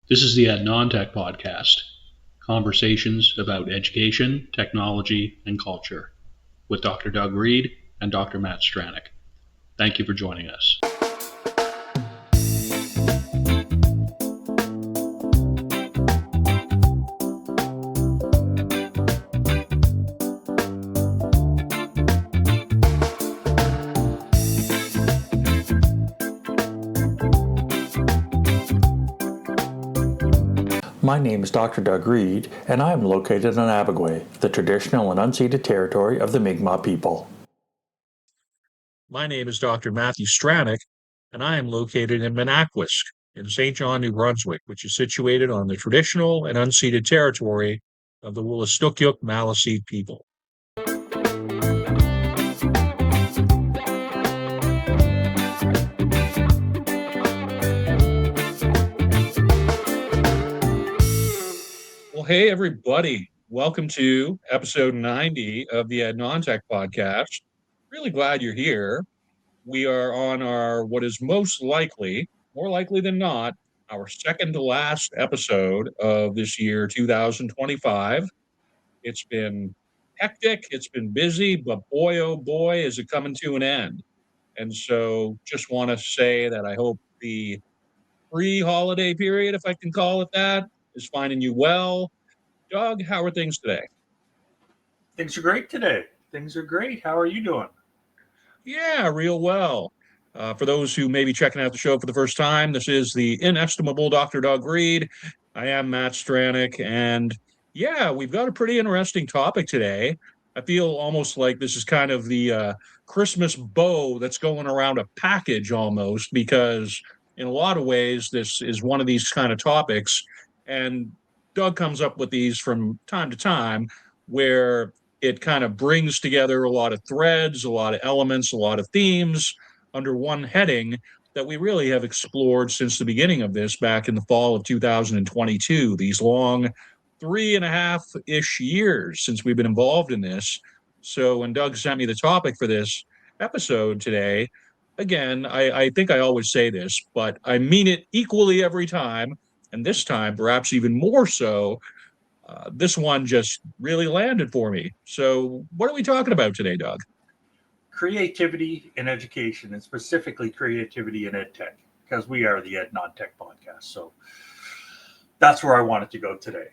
This is the EnT podcast, conversations about education, technology, and culture, with Dr. Doug Reed and Dr. Matt Stranick. Thank you for joining us. My name is Dr. Doug Reed, and I am located in Abagway, the traditional and unceded territory of the Mi'kmaq people. My name is Dr. Matthew Stranick, and I am located in Menakwisk in St. John, New Brunswick, which is situated on the traditional and unceded territory of the Wolastoqiyik Maliseet people. Well, hey, everybody. Welcome to episode 90 of the EnT podcast. Really glad you're here. We are on our, what is most likely, more likely than not, our second to last episode of this year, 2025. It's been hectic, it's been busy, but boy, oh boy, is it coming to an end. And so just want to say that I hope the pre-holiday period, if I can call it that, is finding you well. Doug, how are things today? Things are great today. Things are great. How are you doing? Yeah, real well. For those who may be checking out the show for the first time, this is the inestimable Dr. Doug Reed. I am Matt Stranick, and yeah, we've got a pretty interesting topic today. I feel almost like this is kind of the Christmas bow that's going around a package almost, because in a lot of ways, this is one of these kind of topics, and Doug comes up with these from time to time where it kind of brings together a lot of threads, a lot of elements, a lot of themes under one heading that we really have explored since the beginning of this back in the fall of 2022, these long 3.5-ish years since we've been involved in this. So when Doug sent me the topic for this episode today, again, I think I always say this, but I mean it equally every time, and this time perhaps even more so. This one just really landed for me. So, what are we talking about today, Doug? Creativity in education, and specifically creativity in EdTech, because we are the EdNon-Tech podcast. So that's where I wanted to go today.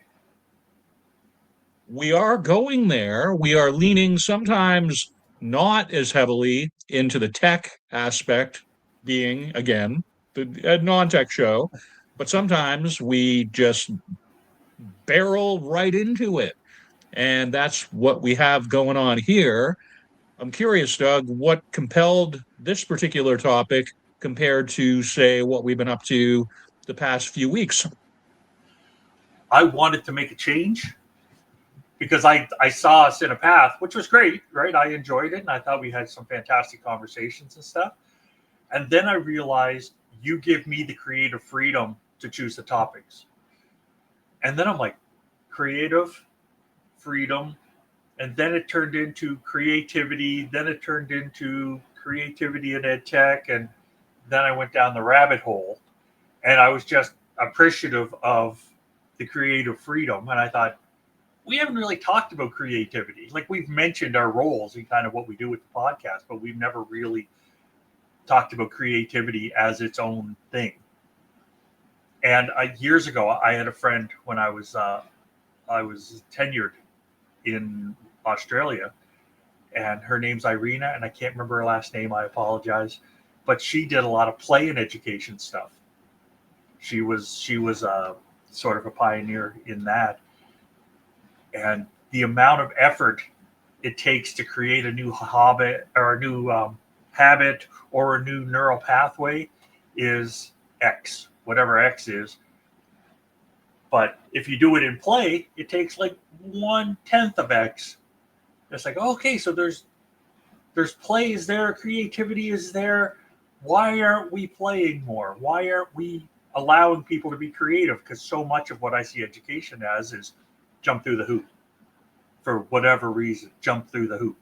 We are going there. We are leaning sometimes not as heavily into the tech aspect, being, again, the non-tech show, but sometimes we just barrel right into it. And that's what we have going on here. I'm curious, Doug, what compelled this particular topic compared to, say, what we've been up to the past few weeks? I wanted to make a change because I saw us in a path, which was great, right? I enjoyed it, and I thought we had some fantastic conversations and stuff. And then I realized you give me the creative freedom to choose the topics. And then I'm like, creative freedom. And then it turned into creativity. Then it turned into creativity in ed tech. And then I went down the rabbit hole. And I was just appreciative of the creative freedom. And I thought, we haven't really talked about creativity. Like, we've mentioned our roles and kind of what we do with the podcast, but we've never really talked about creativity as its own thing. And years ago, I had a friend when I was tenured in Australia, and her name's Irina, and I can't remember her last name. I apologize, but she did a lot of play and education stuff. She was sort of a pioneer in that, and the amount of effort it takes to create a new habit or a new habit or a new neural pathway is X, whatever X is. But if you do it in play, it takes like 1/10 of X. It's like, okay, so there's play is there, creativity is there. Why aren't we playing more? Why aren't we allowing people to be creative? Because so much of what I see education as is jump through the hoop. For whatever reason, jump through the hoop.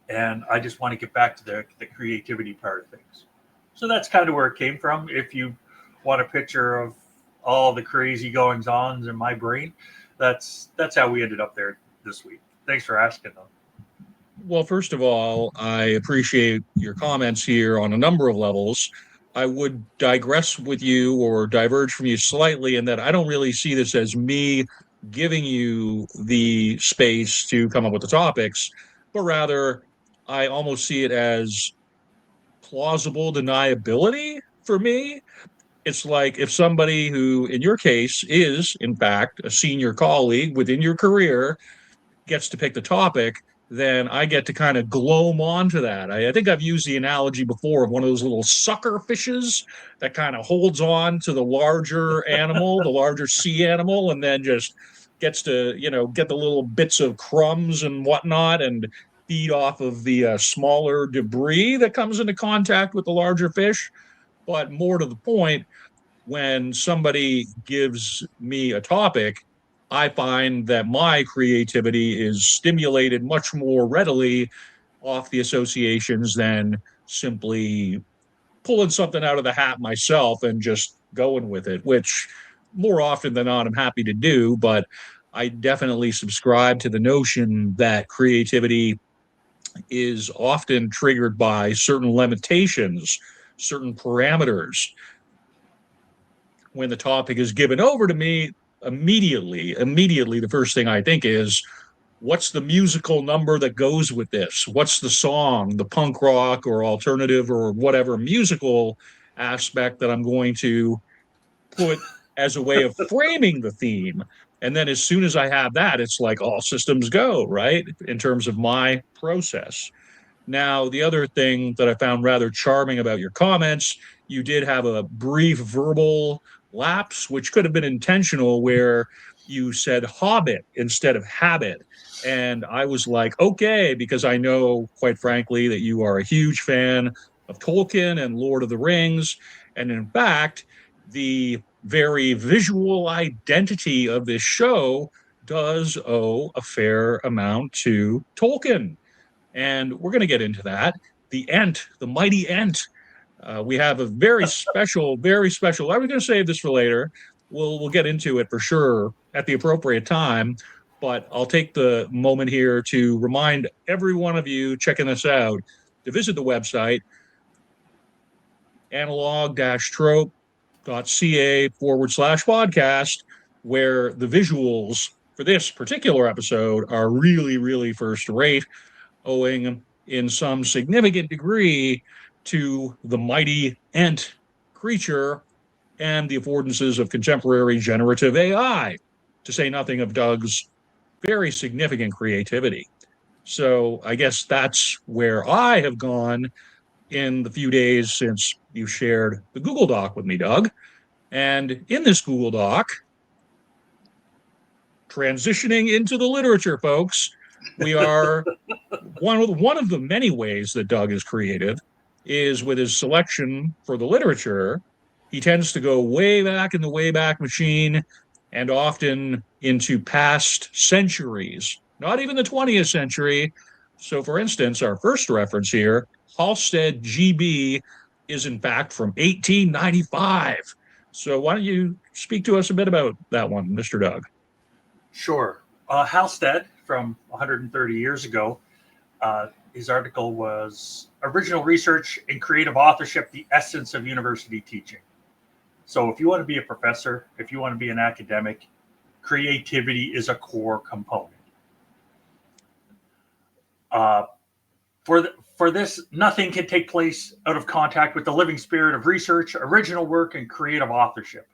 And I just want to get back to the creativity part of things. So that's kind of where it came from. If you want a picture of all the crazy goings ons in my brain. That's how we ended up there this week. Thanks for asking, though. Well, first of all, I appreciate your comments here on a number of levels. I would digress with you or diverge from you slightly in that I don't really see this as me giving you the space to come up with the topics, but rather I almost see it as plausible deniability for me. It's like if somebody who, in your case, is in fact a senior colleague within your career gets to pick the topic, then I get to kind of gloam onto that. I think I've used the analogy before of one of those little sucker fishes that kind of holds on to the larger animal, the larger sea animal, and then just gets to, get the little bits of crumbs and whatnot and feed off of the smaller debris that comes into contact with the larger fish. But more to the point, when somebody gives me a topic, I find that my creativity is stimulated much more readily off the associations than simply pulling something out of the hat myself and just going with it, which more often than not I'm happy to do. But I definitely subscribe to the notion that creativity is often triggered by certain limitations, certain parameters. When the topic is given over to me, immediately, the first thing I think is, what's the musical number that goes with this? What's the song, the punk rock or alternative or whatever musical aspect that I'm going to put as a way of framing the theme? And then as soon as I have that, it's like all systems go, right? In terms of my process. Now, the other thing that I found rather charming about your comments, you did have a brief verbal lapse, which could have been intentional, where you said hobbit instead of habit. And I was like, okay, because I know, quite frankly, that you are a huge fan of Tolkien and Lord of the Rings. And in fact, the very visual identity of this show does owe a fair amount to Tolkien, and we're going to get into that. The EnT, the mighty EnT. We have a very special, very special. I was going to save this for later. We'll get into it for sure at the appropriate time. But I'll take the moment here to remind every one of you checking this out to visit the website analog-trope.ca/podcast, where the visuals for this particular episode are really, really first rate, owing in some significant degree to the mighty EnT creature and the affordances of contemporary generative AI, to say nothing of Doug's very significant creativity. So I guess that's where I have gone in the few days since you shared the Google Doc with me, Doug. And in this Google Doc, transitioning into the literature, folks, we are one of the many ways that Doug is creative is with his selection for the literature. He tends to go way back in the Wayback Machine and often into past centuries, not even the 20th century. So, for instance, our first reference here, Halstead GB, is in fact from 1895. So, why don't you speak to us a bit about that one, Mr. Doug? Sure. Halstead from 130 years ago. His article was Original Research and Creative Authorship, the Essence of University Teaching. So if you want to be a professor, if you want to be an academic, creativity is a core component. For this, nothing can take place out of contact with the living spirit of research, original work, and creative authorship.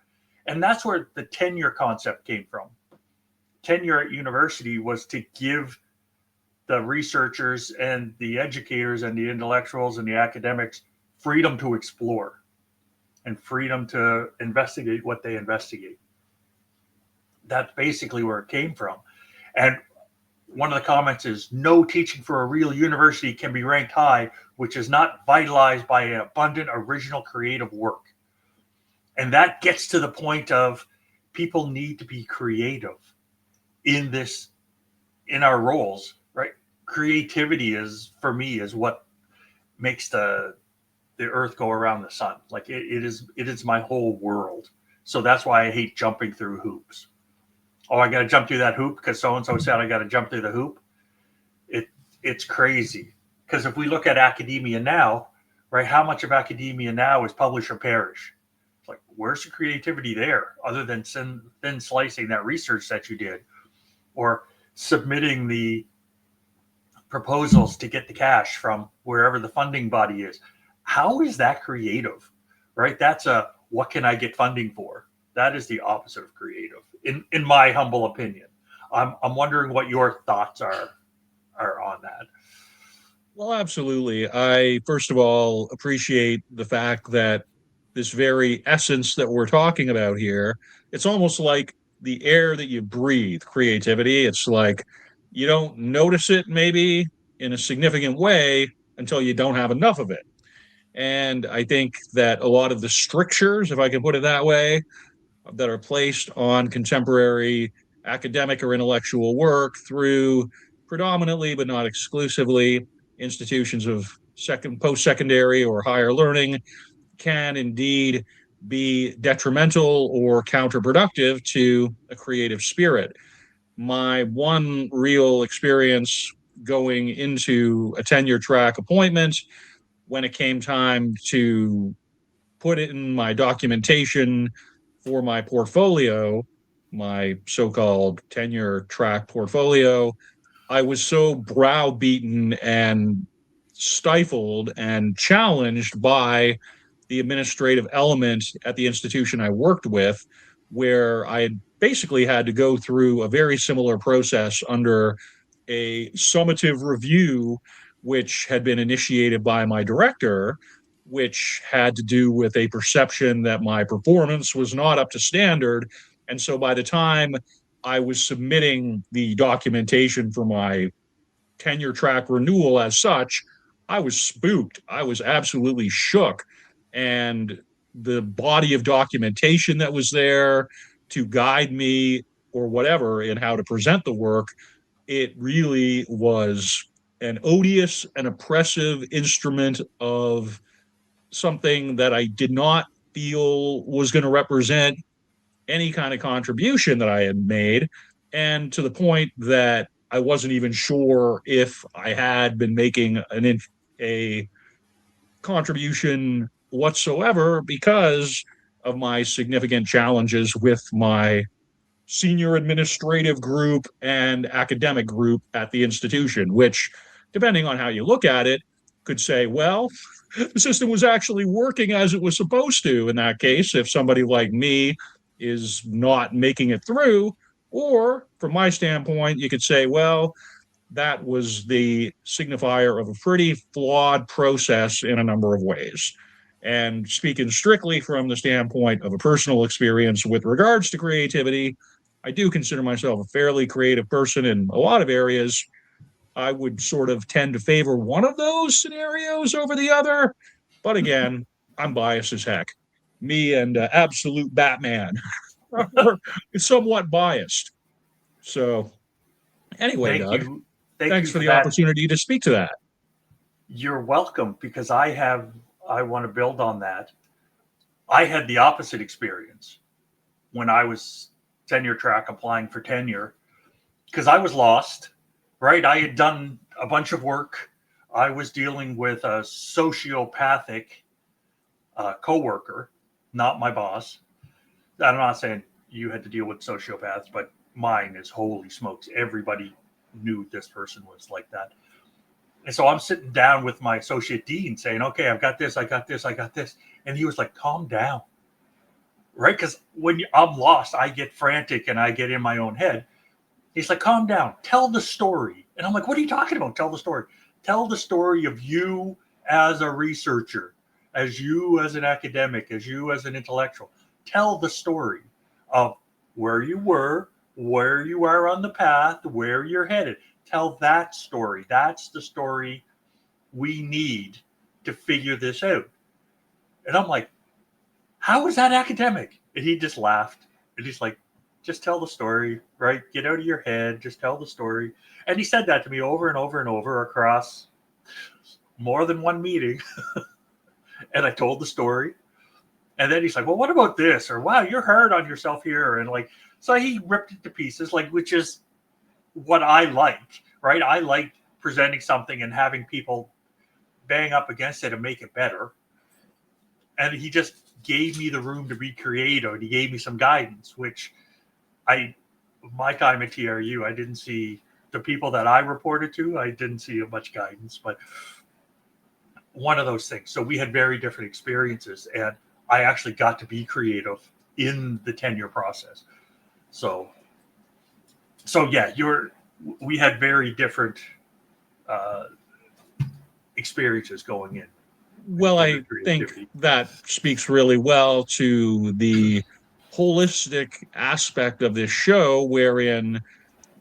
And that's where the tenure concept came from. Tenure at university was to give the researchers and the educators and the intellectuals and the academics freedom to explore and freedom to investigate what they investigate. That's basically where it came from. And one of the comments is, no teaching for a real university can be ranked high, which is not vitalized by an abundant, original, creative work. And that gets to the point of people need to be creative in our roles, right? Creativity is, for me, is what makes the earth go around the sun. Like it is my whole world. So that's why I hate jumping through hoops. Oh, I got to jump through that hoop because so-and-so said I got to jump through the hoop. It's crazy. Because if we look at academia now, right, how much of academia now is publish or perish? It's like, where's the creativity there other than thin slicing that research that you did or submitting the proposals to get the cash from wherever the funding body is? How is that creative, right? That's a, what can I get funding for? That is the opposite of creative, in my humble opinion. I'm wondering what your thoughts are on that. Well, absolutely. I, first of all, appreciate the fact that this very essence that we're talking about here, it's almost like the air that you breathe, creativity. It's like you don't notice it maybe in a significant way until you don't have enough of it. And I think that a lot of the strictures, if I can put it that way, that are placed on contemporary academic or intellectual work through predominantly, but not exclusively, institutions of post-secondary or higher learning can indeed be detrimental or counterproductive to a creative spirit. My one real experience going into a tenure track appointment, when it came time to put it in my documentation for my portfolio, my so-called tenure track portfolio, I was so browbeaten and stifled and challenged by the administrative element at the institution I worked with, where I had basically had to go through a very similar process under a summative review, which had been initiated by my director, which had to do with a perception that my performance was not up to standard. And so by the time I was submitting the documentation for my tenure track renewal as such, I was spooked. I was absolutely shook. And the body of documentation that was there to guide me or whatever in how to present the work, it really was an odious and oppressive instrument of something that I did not feel was going to represent any kind of contribution that I had made. And to the point that I wasn't even sure if I had been making a contribution whatsoever because of my significant challenges with my senior administrative group and academic group at the institution, which, depending on how you look at it, could say, well, the system was actually working as it was supposed to in that case, if somebody like me is not making it through. Or from my standpoint, you could say, well, that was the signifier of a pretty flawed process in a number of ways. And speaking strictly from the standpoint of a personal experience with regards to creativity, I do consider myself a fairly creative person in a lot of areas. I would sort of tend to favor one of those scenarios over the other. But again, I'm biased as heck. Me and absolute Batman are somewhat biased. So, anyway, Thank Doug, you. Thank thanks you for for the that. opportunity to speak to that. You're welcome, because I want to build on that. I had the opposite experience when I was tenure track applying for tenure because I was lost, right? I had done a bunch of work. I was dealing with a sociopathic coworker, not my boss. I'm not saying you had to deal with sociopaths, but mine is holy smokes. Everybody knew this person was like that. And so I'm sitting down with my associate dean saying, okay, I've got this, I got this, I got this. And he was like, calm down, right? Because when I'm lost, I get frantic and I get in my own head. He's like, calm down, tell the story. And I'm like, what are you talking about? Tell the story. Tell the story of you as a researcher, as you as an academic, as you as an intellectual. Tell the story of where you were, where you are on the path, where you're headed. Tell that story. That's the story we need to figure this out. And I'm like, how is that academic? And he just laughed. And he's like, just tell the story, right? Get out of your head. Just tell the story. And he said that to me over and over and over across more than one meeting. And I told the story. And then he's like, well, what about this? Or, wow, you're hard on yourself here. And like, so he ripped it to pieces, like, which is what I like, right? I like presenting something and having people bang up against it and make it better. And he just gave me the room to be creative, and he gave me some guidance, which my time at TRU, I didn't see the people that I reported to, I didn't see much guidance, but one of those things. So we had very different experiences, and I actually got to be creative in the tenure process. So yeah, we had very different experiences going in. Well, I think that speaks really well to the holistic aspect of this show, wherein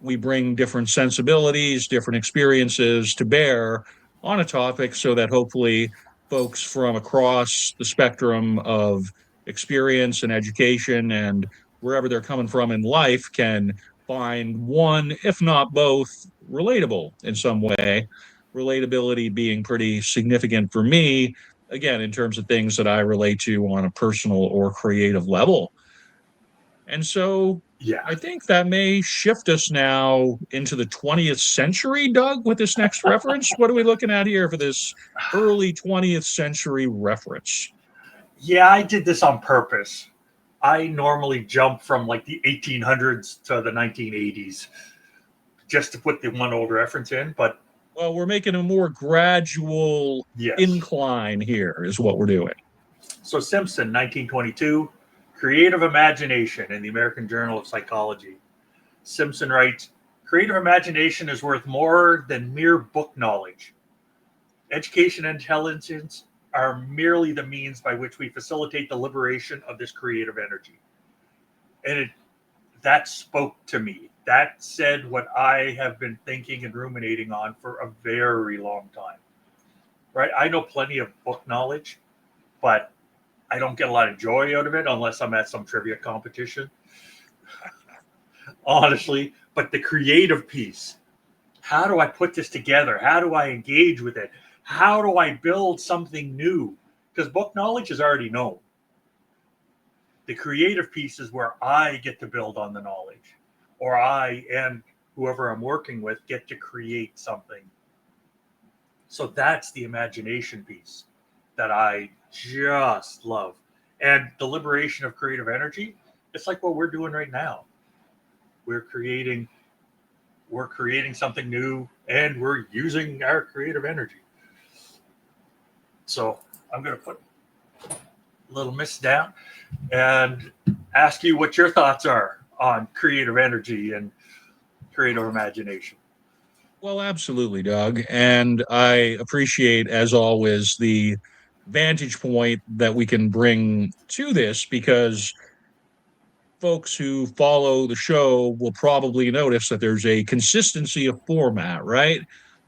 we bring different sensibilities, different experiences to bear on a topic so that hopefully folks from across the spectrum of experience and education and wherever they're coming from in life can find one, if not both, relatable in some way. Relatability being pretty significant for me, again, in terms of things that I relate to on a personal or creative level. And so yeah, I think that may shift us now into the 20th century, Doug, with this next reference. What are we looking at here for this early 20th century reference? Yeah, I did this on purpose. I normally jump from like the 1800s to the 1980s just to put the one old reference in, but well, we're making a more gradual incline here is what we're doing. So Simpson, 1922, Creative Imagination in the American Journal of Psychology. Simpson writes, creative imagination is worth more than mere book knowledge. Education and intelligence are merely the means by which we facilitate the liberation of this creative energy. And that spoke to me. That said what I have been thinking and ruminating on for a very long time. Right? I know plenty of book knowledge, but I don't get a lot of joy out of it unless I'm at some trivia competition. Honestly, but the creative piece, how do I put this together? How do I engage with it? How do I build something new? Because book knowledge is already known. The creative piece is where I get to build on the knowledge, or I and whoever I'm working with get to create something. So that's the imagination piece that I just love. And the liberation of creative energy, it's like what we're doing right now. We're creating something new, and we're using our creative energy. So I'm going to put Little Miss down and ask you what your thoughts are on creative energy and creative imagination. Well, absolutely, Doug. And I appreciate, as always, the vantage point that we can bring to this, because folks who follow the show will probably notice that there's a consistency of format, right?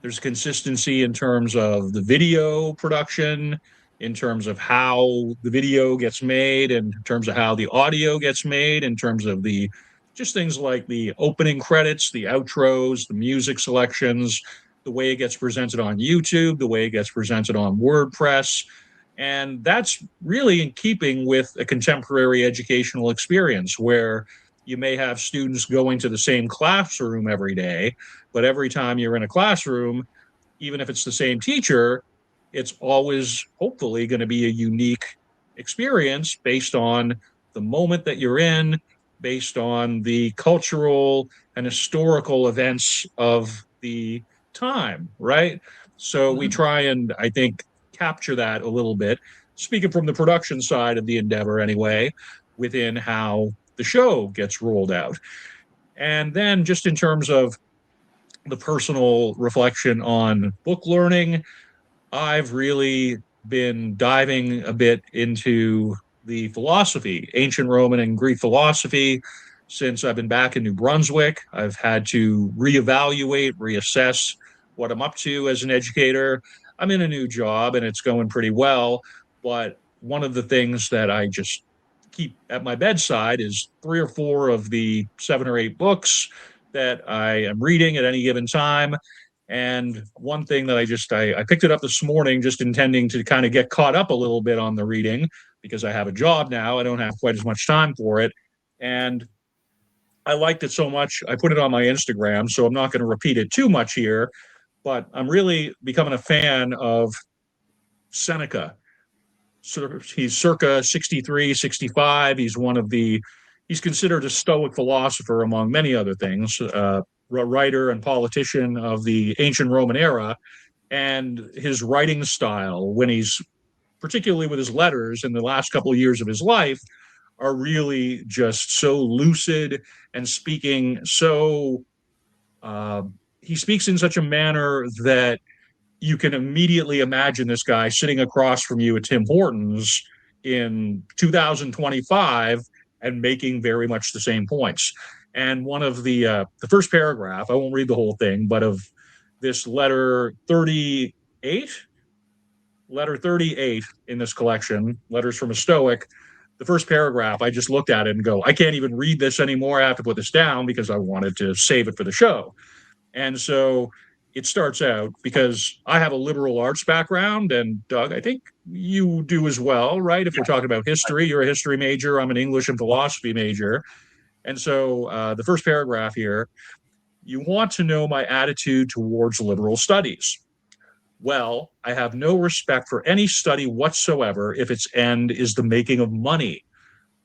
There's consistency in terms of the video production, in terms of how the video gets made, in terms of how the audio gets made, in terms of the just things like the opening credits, the outros, the music selections, the way it gets presented on YouTube, the way it gets presented on WordPress. And that's really in keeping with a contemporary educational experience where you may have students going to the same classroom every day, but every time you're in a classroom, even if it's the same teacher, it's always hopefully going to be a unique experience based on the moment that you're in, based on the cultural and historical events of the time, right? So we try and, I think, capture that a little bit, speaking from the production side of the endeavor anyway, within how the show gets rolled out. And then just in terms of the personal reflection on book learning, I've really been diving a bit into the philosophy, ancient Roman and Greek philosophy, since I've been back in New Brunswick. I've had to reevaluate, reassess what I'm up to as an educator. I'm in a new job and it's going pretty well. But one of the things that I just keep at my bedside is 3 or 4 of the 7 or 8 books that I am reading at any given time. And one thing that I picked it up this morning, just intending to kind of get caught up a little bit on the reading, because I have a job now. I don't have quite as much time for it. And I liked it so much, I put it on my Instagram. So I'm not going to repeat it too much here, but I'm really becoming a fan of Seneca. So he's circa 63, 65. He's considered a Stoic philosopher, among many other things, writer and politician of the ancient Roman era. And his writing style, when he's particularly with his letters in the last couple of years of his life, are really just so lucid and speaking so. Uh, he speaks in such a manner that you can immediately imagine this guy sitting across from you at Tim Hortons in 2025 and making very much the same points. And one of the first paragraph, I won't read the whole thing, but of this letter 38 in this collection, Letters from a Stoic, the first paragraph, I just looked at it and go, I can't even read this anymore. I have to put this down because I wanted to save it for the show. And so it starts out, because I have a liberal arts background, and Doug, I think you do as well, right? If we're talking about history, you're a history major, I'm an English and philosophy major. And so the first paragraph here, you want to know my attitude towards liberal studies. Well, I have no respect for any study whatsoever if its end is the making of money.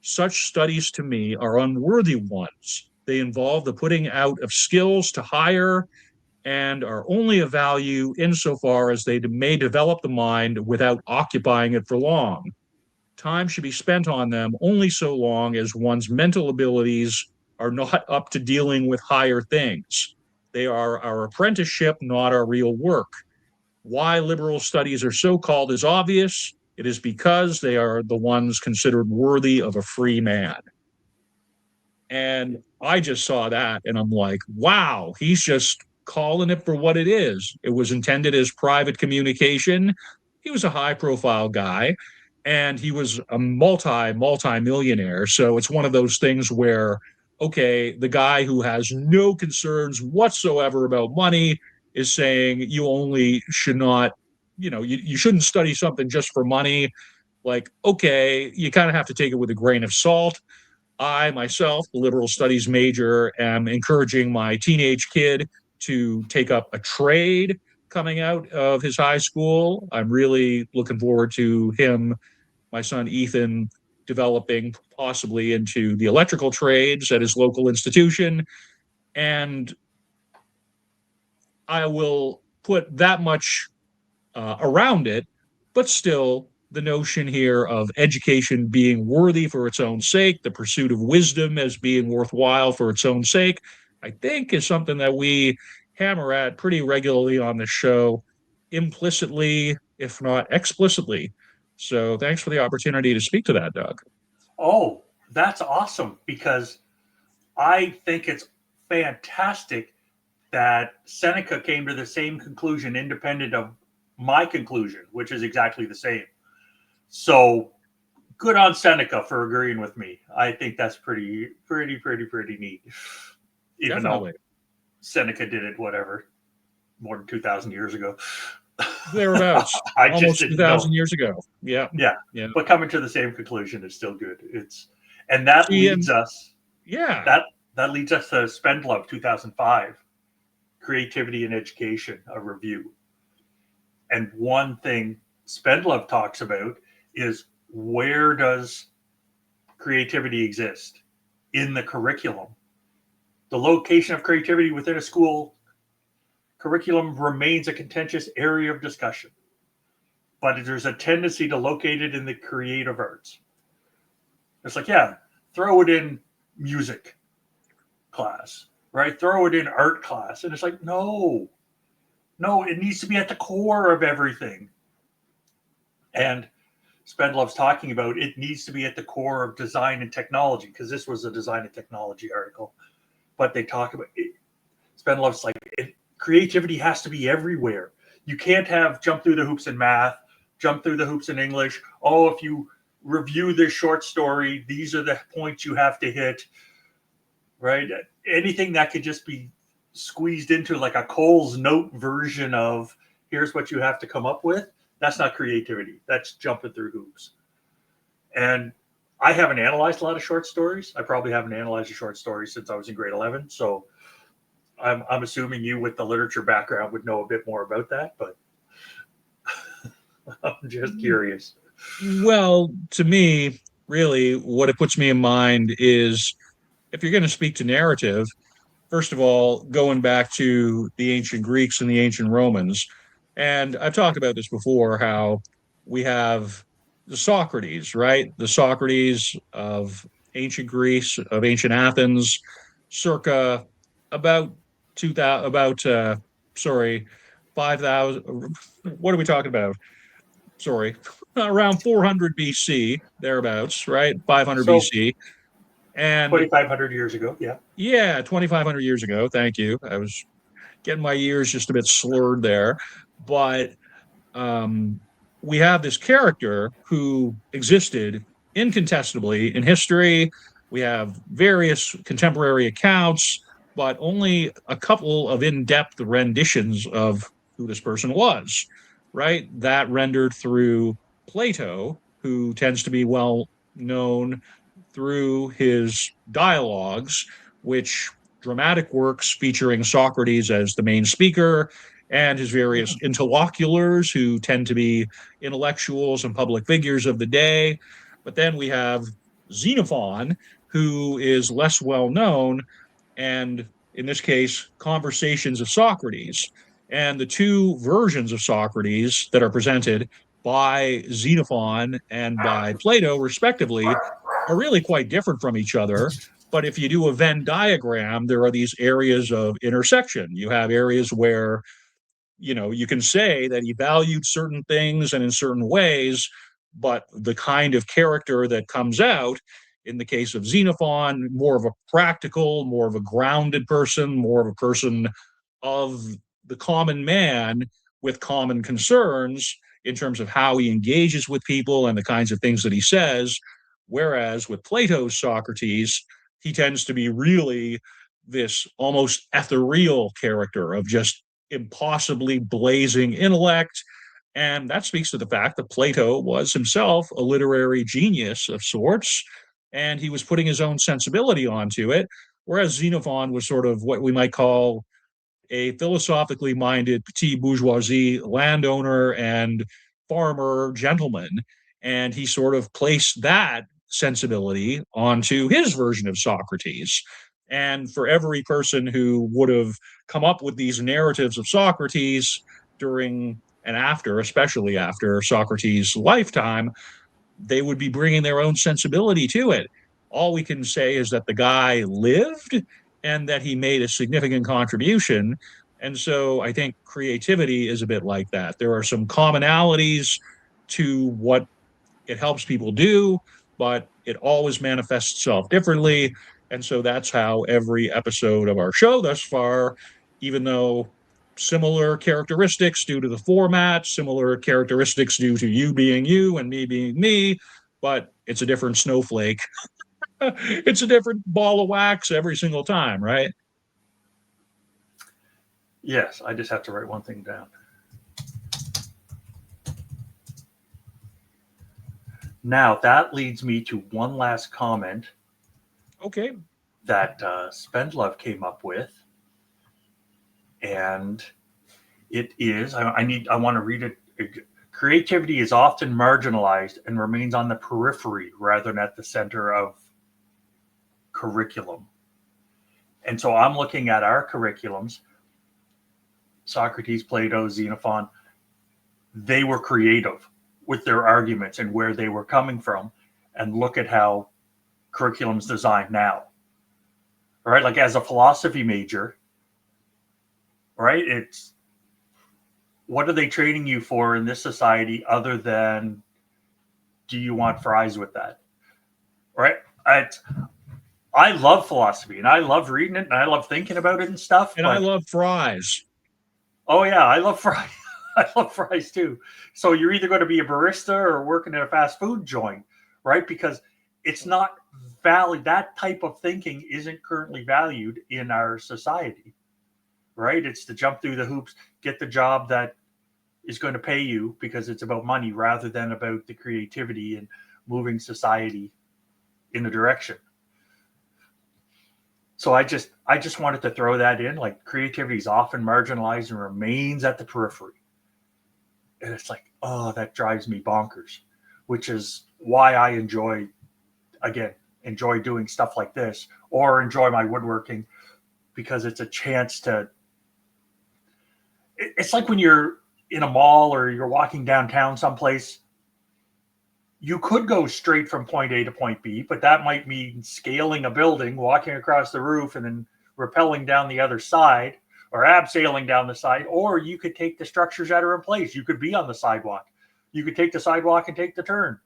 Such studies to me are unworthy ones. They involve the putting out of skills to hire and are only of value insofar as they may develop the mind without occupying it for long. Time should be spent on them only so long as one's mental abilities are not up to dealing with higher things. They are our apprenticeship, not our real work. Why liberal studies are so called is obvious. It is because they are the ones considered worthy of a free man. And I just saw that and I'm like, wow, he's just calling it for what it is. It was intended as private communication. He was a high profile guy and he was a multi-millionaire. So it's one of those things where, okay, the guy who has no concerns whatsoever about money is saying you only should not, you shouldn't study something just for money. Like, okay, you kind of have to take it with a grain of salt. I myself, a liberal studies major, am encouraging my teenage kid to take up a trade coming out of his high school. I'm really looking forward to him, my son Ethan, developing possibly into the electrical trades at his local institution. And I will put that much around it, but still the notion here of education being worthy for its own sake, the pursuit of wisdom as being worthwhile for its own sake, I think is something that we hammer at pretty regularly on the show, implicitly, if not explicitly. So thanks for the opportunity to speak to that, Doug. Oh, that's awesome, because I think it's fantastic that Seneca came to the same conclusion independent of my conclusion, which is exactly the same. So good on Seneca for agreeing with me. I think that's pretty neat. Even Definitely. though Seneca did it, whatever, more than 2,000 years ago. Thereabouts. I Almost just didn't 2,000 know. years ago. Yeah. Yeah. Yeah. But coming to the same conclusion is still good. And that leads us. Yeah. That leads us to Spendlove 2005, Creativity and Education, a review. And one thing Spendlove talks about is, where does creativity exist in the curriculum? The location of creativity within a school curriculum remains a contentious area of discussion, but there's a tendency to locate it in the creative arts. It's like, yeah, throw it in music class, right? Throw it in art class. And it's like, no, it needs to be at the core of everything. And Spendlove's talking about it needs to be at the core of design and technology, because this was a design and technology article. But they talk about it. Spendlove's like, creativity has to be everywhere. You can't have jump through the hoops in math, jump through the hoops in English. Oh, if you review this short story, these are the points you have to hit, right? Anything that could just be squeezed into like a Cole's Note version of here's what you have to come up with, that's not creativity. That's jumping through hoops. And I haven't analyzed a lot of short stories. I probably haven't analyzed a short story since I was in grade 11. So I'm assuming you, with the literature background, would know a bit more about that, but I'm just curious. Well, to me, really, what it puts me in mind is if you're going to speak to narrative, first of all, going back to the ancient Greeks and the ancient Romans, and I've talked about this before, how we have the Socrates, right? The Socrates of ancient Greece, of ancient Athens, circa about 2000, sorry, 5,000. What are we talking about? Sorry, around 400 BC, thereabouts, right? 500 So BC. And 2,500 years ago, yeah. yeah, 2,500 years ago. Thank you. I was getting my years just a bit slurred there. But um, we have this character who existed incontestably in history. We have various contemporary accounts, but only a couple of in depth renditions of who this person was, right? That rendered through Plato, who tends to be well known through his dialogues, which dramatic works featuring Socrates as the main speaker and his various interlocutors who tend to be intellectuals and public figures of the day. But then we have Xenophon, who is less well known, and in this case, Conversations of Socrates. And the two versions of Socrates that are presented by Xenophon and by Plato, respectively, are really quite different from each other. But if you do a Venn diagram, there are these areas of intersection. You have areas where you can say that he valued certain things and in certain ways, but the kind of character that comes out in the case of Xenophon, more of a practical, more of a grounded person, more of a person of the common man with common concerns in terms of how he engages with people and the kinds of things that he says. Whereas with Plato's Socrates, he tends to be really this almost ethereal character of just impossibly blazing intellect. And that speaks to the fact that Plato was himself a literary genius of sorts, and he was putting his own sensibility onto it, whereas Xenophon was sort of what we might call a philosophically minded petit bourgeoisie landowner and farmer gentleman. And he sort of placed that sensibility onto his version of Socrates. And for every person who would have come up with these narratives of Socrates during and after, especially after Socrates' lifetime, they would be bringing their own sensibility to it. All we can say is that the guy lived and that he made a significant contribution. And so I think creativity is a bit like that. There are some commonalities to what it helps people do, but it always manifests itself differently. And so that's how every episode of our show thus far, even though similar characteristics due to the format, similar characteristics due to you being you and me being me, but it's a different snowflake. It's a different ball of wax every single time, right? Yes, I just have to write one thing down. Now, that leads me to one last comment Okay. that Spendlove came up with. And it is, I want to read it. Creativity is often marginalized and remains on the periphery rather than at the center of curriculum. And so I'm looking at our curriculums, Socrates, Plato, Xenophon. They were creative with their arguments and where they were coming from. And look at how curriculum's designed now. All right, like as a philosophy major, right? It's what are they training you for in this society other than do you want fries with that? Right? I love philosophy and I love reading it and I love thinking about it and stuff. And I love fries. Oh yeah, I love fries. I love fries too. So you're either going to be a barista or working at a fast food joint, right? Because it's not valid. That type of thinking isn't currently valued in our society, right? It's to jump through the hoops, get the job that is going to pay you because it's about money rather than about the creativity and moving society in a direction. So I just wanted to throw that in. Like, creativity is often marginalized and remains at the periphery. And it's like, oh, that drives me bonkers, which is why I enjoy doing stuff like this, or enjoy my woodworking, because it's a chance to, it's like when you're in a mall or you're walking downtown someplace, you could go straight from point A to point B, but that might mean scaling a building, walking across the roof, and then rappelling down the other side, or abseiling down the side. Or you could take the structures that are in place. You could be on the sidewalk. You could take the sidewalk and take the turn.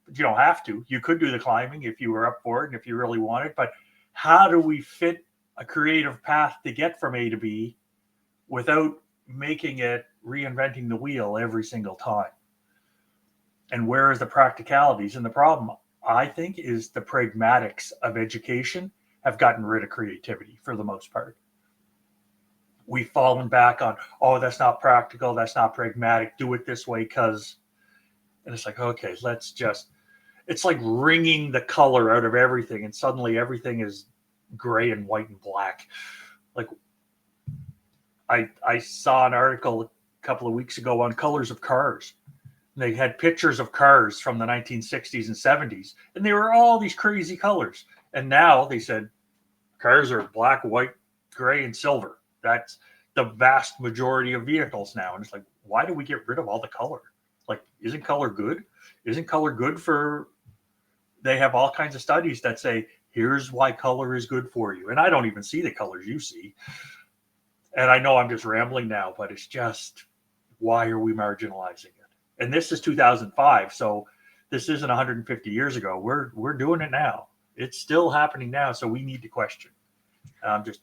But you don't have to. You could do the climbing if you were up for it and if you really wanted. But how do we fit a creative path to get from A to B without making it reinventing the wheel every single time? And where is the practicalities? And the problem, I think, is the pragmatics of education have gotten rid of creativity for the most part. We've fallen back on, oh, that's not practical, that's not pragmatic, do it this way because, and it's like, okay, let's just, it's like wringing the color out of everything, and suddenly everything is gray and white and black. Like, I saw an article a couple of weeks ago on colors of cars. They had pictures of cars from the 1960s and 70s, and they were all these crazy colors. And now they said cars are black, white, gray, and silver. That's the vast majority of vehicles now. And it's like, why do we get rid of all the color? Like, isn't color good? Isn't color good for, they have all kinds of studies that say, here's why color is good for you. And I don't even see the colors you see. And I know I'm just rambling now, but it's just, why are we marginalizing it? And this is 2005, so this isn't 150 years ago. We're doing it now. It's still happening now, so we need to question. I'm just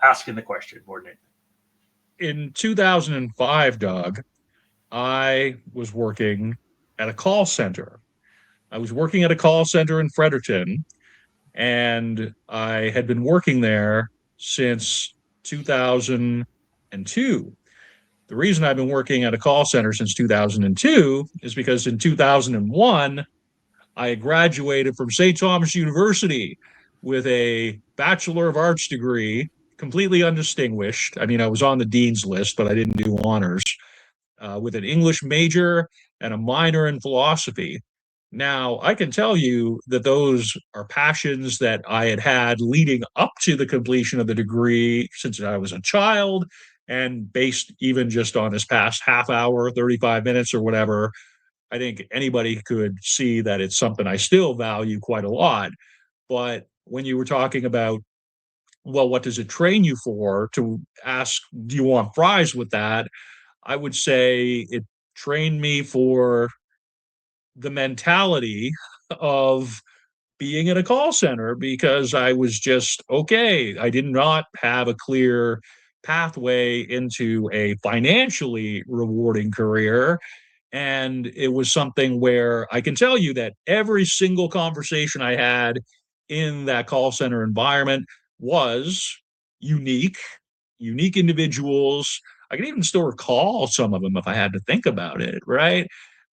asking the question more than anything. In 2005, Doug, I was working at a call center. I was working at a call center in Fredericton, and I had been working there since 2002. The reason I've been working at a call center since 2002 is because in 2001, I graduated from St. Thomas University with a Bachelor of Arts degree, completely undistinguished. I mean, I was on the dean's list, but I didn't do honors, with an English major and a minor in philosophy. Now, I can tell you that those are passions that I had had leading up to the completion of the degree since I was a child, and based even just on this past half hour, 35 minutes or whatever, I think anybody could see that it's something I still value quite a lot. But when you were talking about, well, what does it train you for, to ask, do you want fries with that? I would say it trained me for the mentality of being in a call center, because I was just, okay, I did not have a clear pathway into a financially rewarding career. And it was something where I can tell you that every single conversation I had in that call center environment was unique, unique individuals. I can even still recall some of them if I had to think about it, right?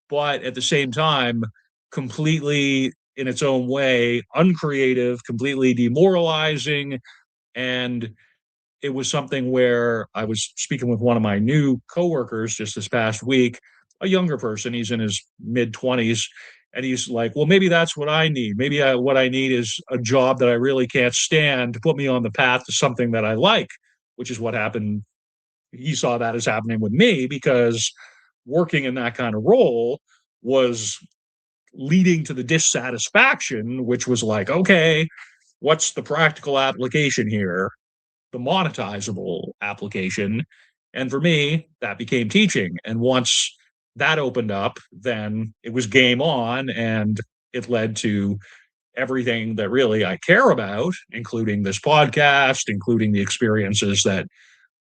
But at the same time, completely in its own way, uncreative, completely demoralizing. And it was something where I was speaking with one of my new coworkers just this past week, a younger person. He's in his mid 20s. And he's like, well, maybe that's what I need. Maybe what I need is a job that I really can't stand to put me on the path to something that I like, which is what happened. He saw that as happening with me, because working in that kind of role was leading to the dissatisfaction, which was like, okay, what's the practical application here? The monetizable application. And for me, that became teaching. And once that opened up, then it was game on, and it led to everything that really I care about, including this podcast, including the experiences that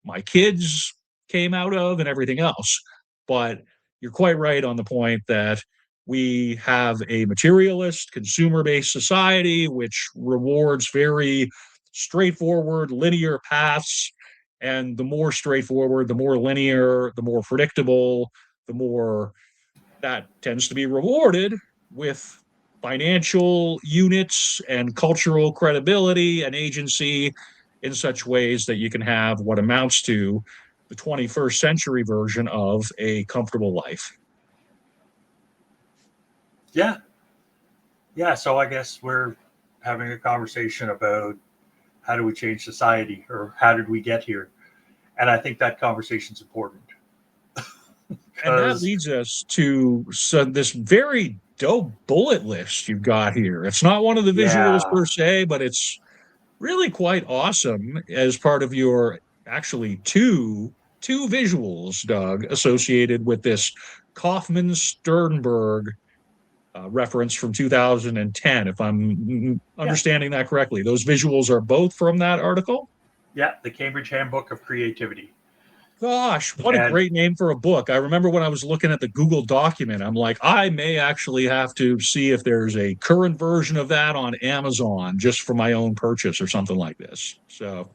my kids came out of, and everything else. But you're quite right on the point that we have a materialist, consumer based society which rewards very straightforward, linear paths. And the more straightforward, the more linear, the more predictable, the more that tends to be rewarded with financial units and cultural credibility and agency in such ways that you can have what amounts to the 21st century version of a comfortable life. Yeah. Yeah. So I guess we're having a conversation about how do we change society, or how did we get here? And I think that conversation's important. And that Because leads us to this very dope bullet list you've got here. It's not one of the visuals yeah, per se, but it's really quite awesome as part of your actually two visuals, Doug, associated with this Kaufman Sternberg reference from 2010, if I'm yeah, understanding that correctly. Those visuals are both from that article. yeah, the Cambridge Handbook of Creativity. Gosh, what a And great name for a book. I remember when I was looking at the Google document, I'm like, I may actually have to see if there's a current version of that on Amazon just for my own purchase or something like this. So,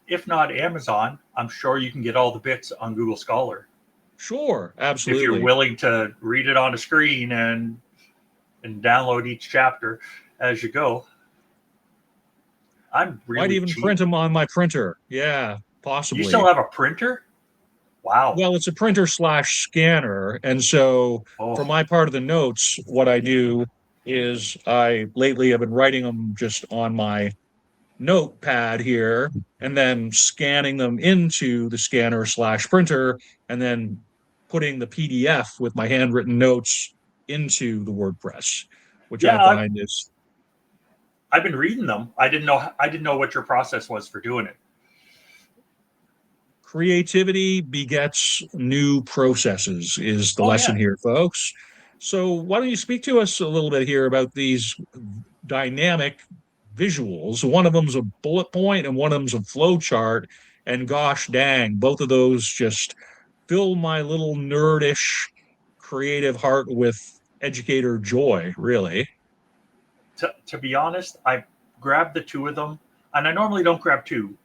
if not Amazon, I'm sure you can get all the bits on Google Scholar sure, if you're absolutely. willing to read it on a screen and download each chapter as you go. I'm Might really even cheap. print them on my printer. Yeah, You still possibly. have a printer? Wow. Well, it's a printer slash scanner. And so for Oh, my part of the notes, what I do is I lately have been writing them just on my notepad here and then scanning them into the scanner slash printer and then putting the PDF with my handwritten notes into the WordPress, which I yeah. find is I've been reading them. I didn't know what your process was for doing it. creativity begets new processes, is the Oh lesson yeah. here, folks. So, why don't you speak to us a little bit here about these dynamic visuals? One of them's a bullet point and one of them's a flow chart. And gosh dang, both of those just fill my little nerdish creative heart with educator joy, really. To be honest, I grabbed the two of them, and I normally don't grab two.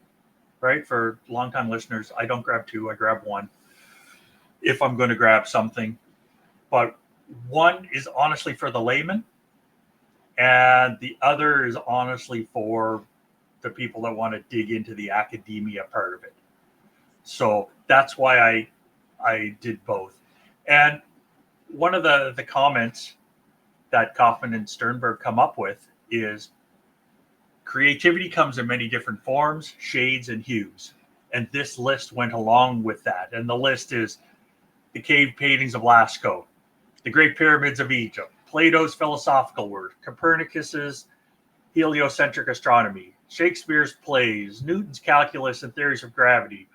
Right, for longtime listeners, I don't grab two. I grab one if I'm going to grab something. But one is honestly for the layman, and the other is honestly for the people that want to dig into the academia part of it. So that's why I did both. And one of the comments that Kaufman and Sternberg come up with is creativity comes in many different forms, shades, and hues. And this list went along with that. And the list is the cave paintings of Lascaux, the Great Pyramids of Egypt, Plato's philosophical work, Copernicus's heliocentric astronomy, Shakespeare's plays, Newton's calculus and theories of gravity,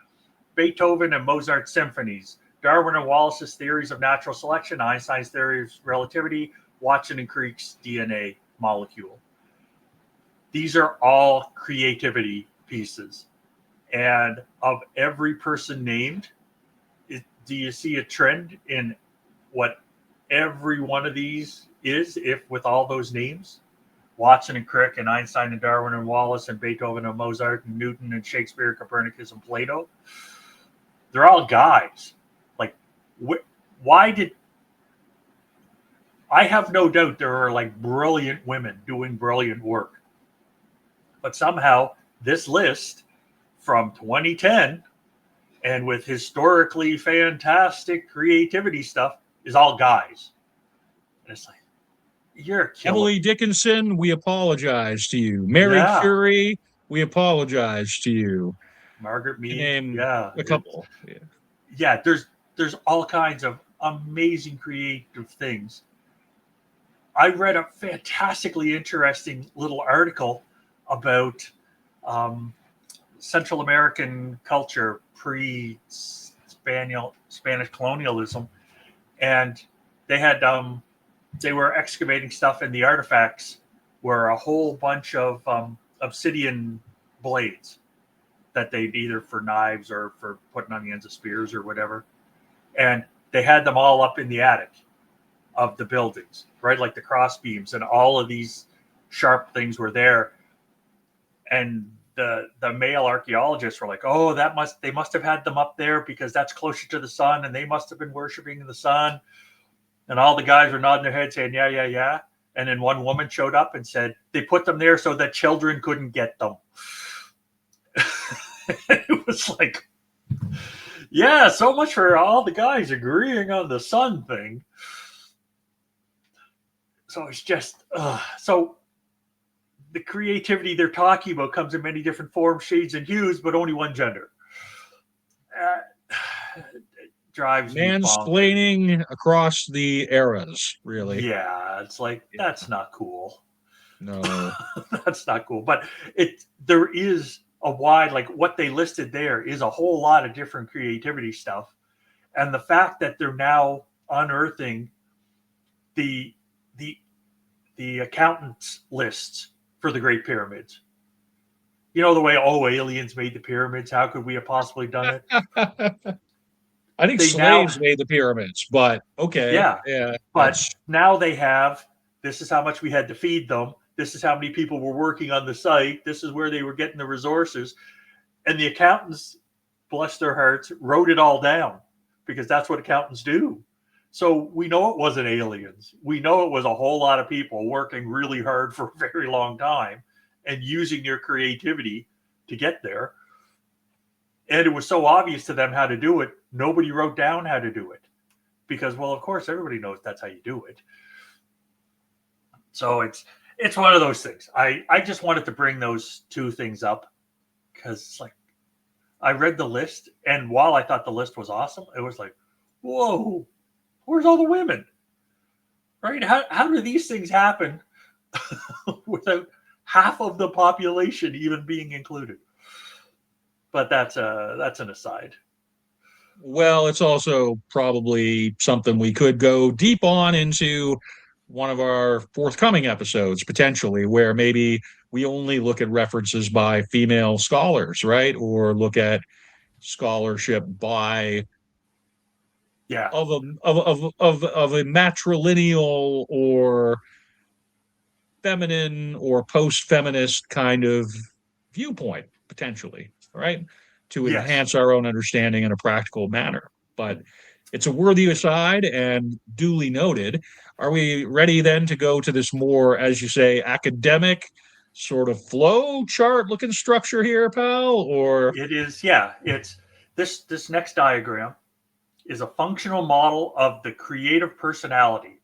Beethoven and Mozart's symphonies, Darwin and Wallace's theories of natural selection, Einstein's theory of relativity, Watson and Crick's DNA molecule. These are all creativity pieces. And of every person named, do you see a trend in what every one of these is, if with all those names? Watson and Crick and Einstein and Darwin and Wallace and Beethoven and Mozart and Newton and Shakespeare, Copernicus and Plato. They're all guys. Like, why did I have no doubt there are like brilliant women doing brilliant work, but somehow this list from 2010 and with historically fantastic creativity stuff is all guys. And it's like, you're a killer. Emily Dickinson, we apologize to you. Mary Yeah. Curie, we apologize to you. Margaret To Mead. name Yeah. a couple. Yeah. Yeah. There's all kinds of amazing creative things. I read a fantastically interesting little article about Central American culture pre-Spanish colonialism, and they had they were excavating stuff, and the artifacts were a whole bunch of obsidian blades that they'd either for knives or for putting on the ends of spears or whatever, and they had them all up in the attic of the buildings, right? Like the cross beams and all of these sharp things were there. And the male archaeologists were like, oh, they must have had them up there because that's closer to the sun and they must have been worshiping the sun. And all the guys were nodding their heads saying, yeah, yeah, yeah. And then one woman showed up and said, they put them there so that children couldn't get them. It was like, yeah, so much for all the guys agreeing on the sun thing. So it's just, so the creativity they're talking about comes in many different forms, shades, and hues, but only one gender. Drives me bonkers. Mansplaining across the eras, really. Yeah, it's like, that's not cool. No. That's not cool. But there is a wide, like what they listed there is a whole lot of different creativity stuff. And the fact that they're now unearthing the accountants lists for the Great Pyramids. You know, the way, aliens made the pyramids. How could we have possibly done it? I think slaves made the pyramids, but okay. Yeah. But now they have, this is how much we had to feed them. This is how many people were working on the site. This is where they were getting the resources. And the accountants, bless their hearts, wrote it all down because that's what accountants do. So we know it wasn't aliens. We know it was a whole lot of people working really hard for a very long time and using their creativity to get there. And it was so obvious to them how to do it. Nobody wrote down how to do it because, well, of course, everybody knows that's how you do it. So it's one of those things. I just wanted to bring those two things up because it's like I read the list, and while I thought the list was awesome, it was like, whoa, where's all the women? Right? How do these things happen without half of the population even being included? But that's an aside. Well, it's also probably something we could go deep on into one of our forthcoming episodes, potentially, where maybe we only look at references by female scholars, right? Or look at scholarship by of a matrilineal or feminine or post-feminist kind of viewpoint, potentially, right? To enhance our own understanding in a practical manner. But it's a worthy aside and duly noted. Are we ready then to go to this more, as you say, academic sort of flow chart looking structure here, pal? Or it is, yeah. It's this next diagram is a functional model of the creative personality.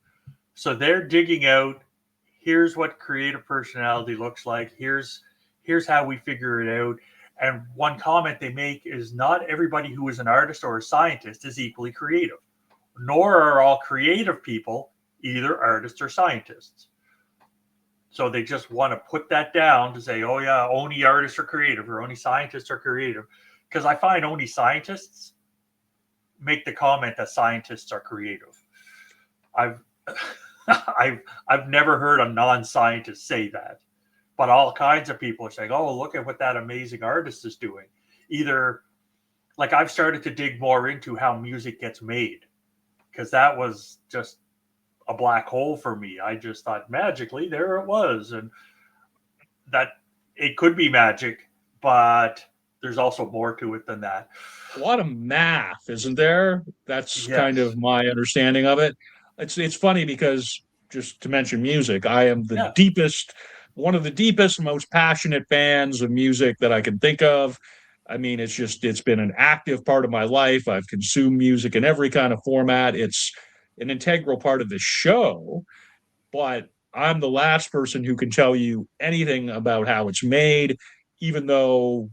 So they're digging out, here's what creative personality looks like. Here's how we figure it out. And one comment they make is not everybody who is an artist or a scientist is equally creative, nor are all creative people either artists or scientists. So they just want to put that down to say, oh yeah, only artists are creative or only scientists are creative. Because I find only scientists make the comment that scientists are creative. I've never heard a non-scientist say that. But all kinds of people are saying, oh, look at what that amazing artist is doing. Either, like I've started to dig more into how music gets made, because that was just a black hole for me. I just thought magically there it was. And that it could be magic, but there's also more to it than that. A lot of math, isn't there? That's kind of my understanding of it. It's funny because, just to mention music, I am the deepest, one of the deepest, most passionate fans of music that I can think of. I mean, it's been an active part of my life. I've consumed music in every kind of format. It's an integral part of the show, but I'm the last person who can tell you anything about how it's made, even though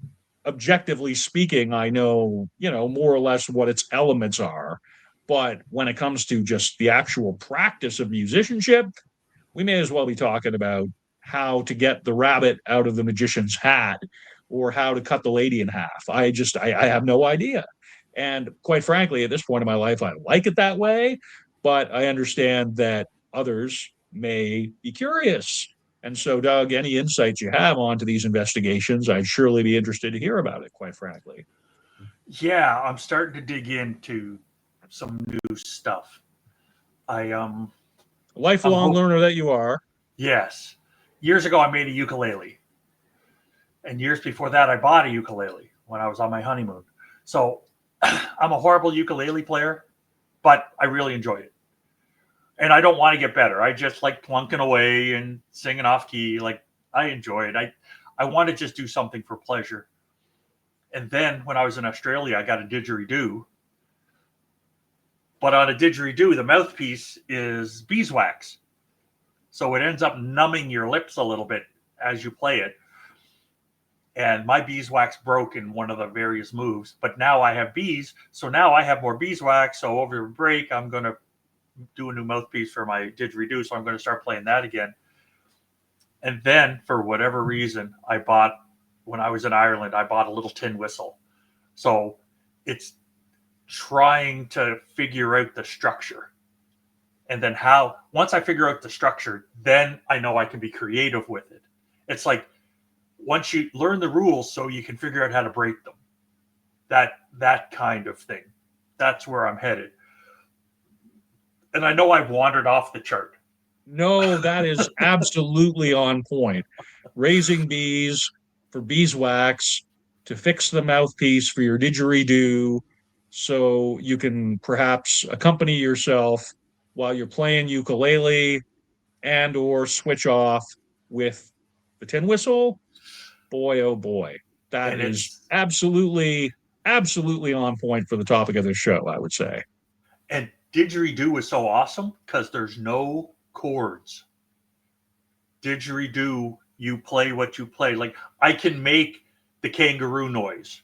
objectively speaking, I know, more or less what its elements are. But when it comes to just the actual practice of musicianship, we may as well be talking about how to get the rabbit out of the magician's hat or how to cut the lady in half. I have no idea. And quite frankly, at this point in my life, I like it that way, but I understand that others may be curious. And so, Doug, any insights you have onto these investigations, I'd surely be interested to hear about it, quite frankly. Yeah, I'm starting to dig into some new stuff. Lifelong learner that you are. Yes. Years ago, I made a ukulele. And years before that, I bought a ukulele when I was on my honeymoon. So I'm a horrible ukulele player, but I really enjoyed it. And I don't want to get better. I just like plunking away and singing off key. Like, I enjoy it. I want to just do something for pleasure. And then when I was in Australia, I got a didgeridoo. But on a didgeridoo, the mouthpiece is beeswax. So it ends up numbing your lips a little bit as you play it. And my beeswax broke in one of the various moves. But now I have bees. So now I have more beeswax. So over the break, I'm going to do a new mouthpiece for my didgeridoo. So I'm going to start playing that again. And then for whatever reason, when I was in Ireland, I bought a little tin whistle. So it's trying to figure out the structure. And then once I figure out the structure, then I know I can be creative with it. It's like once you learn the rules so you can figure out how to break them. That kind of thing. That's where I'm headed. And I know I've wandered off the chart. No, that is absolutely on point. Raising bees for beeswax to fix the mouthpiece for your didgeridoo so you can perhaps accompany yourself while you're playing ukulele and or switch off with the tin whistle. Boy, oh boy. That And is absolutely on point for the topic of this show, I would say. And didgeridoo is so awesome because there's no chords. Didgeridoo, you play what you play. Like I can make the kangaroo noise,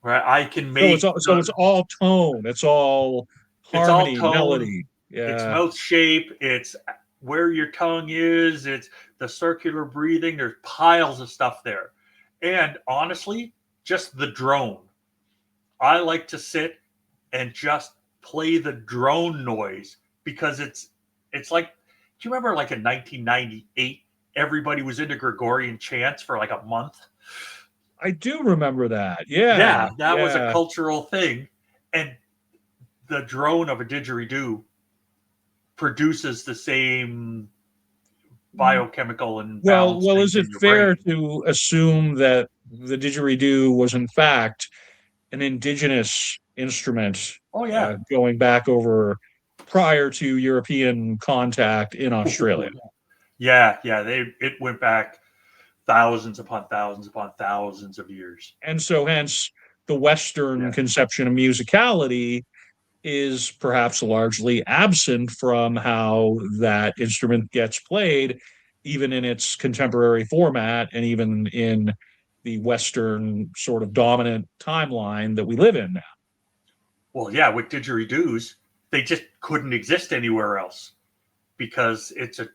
right? I can make. So it's all tone. It's all harmony, it's all tone. Melody. Yeah. It's mouth shape. It's where your tongue is. It's the circular breathing. There's piles of stuff there. And honestly, just the drone. I like to sit and just play the drone noise because it's like, do you remember like in 1998, everybody was into Gregorian chants for like a month? I do remember that. Yeah. Yeah, that was a cultural thing. And the drone of a didgeridoo produces the same biochemical and well, is it fair brain. to assume that the didgeridoo was in fact an indigenous instrument? Oh yeah, going back over prior to European contact in Australia. Yeah, it went back thousands upon thousands upon thousands of years. And so hence the Western conception of musicality is perhaps largely absent from how that instrument gets played, even in its contemporary format and even in the Western sort of dominant timeline that we live in now. Well, yeah, with didgeridoos, they just couldn't exist anywhere else because it's the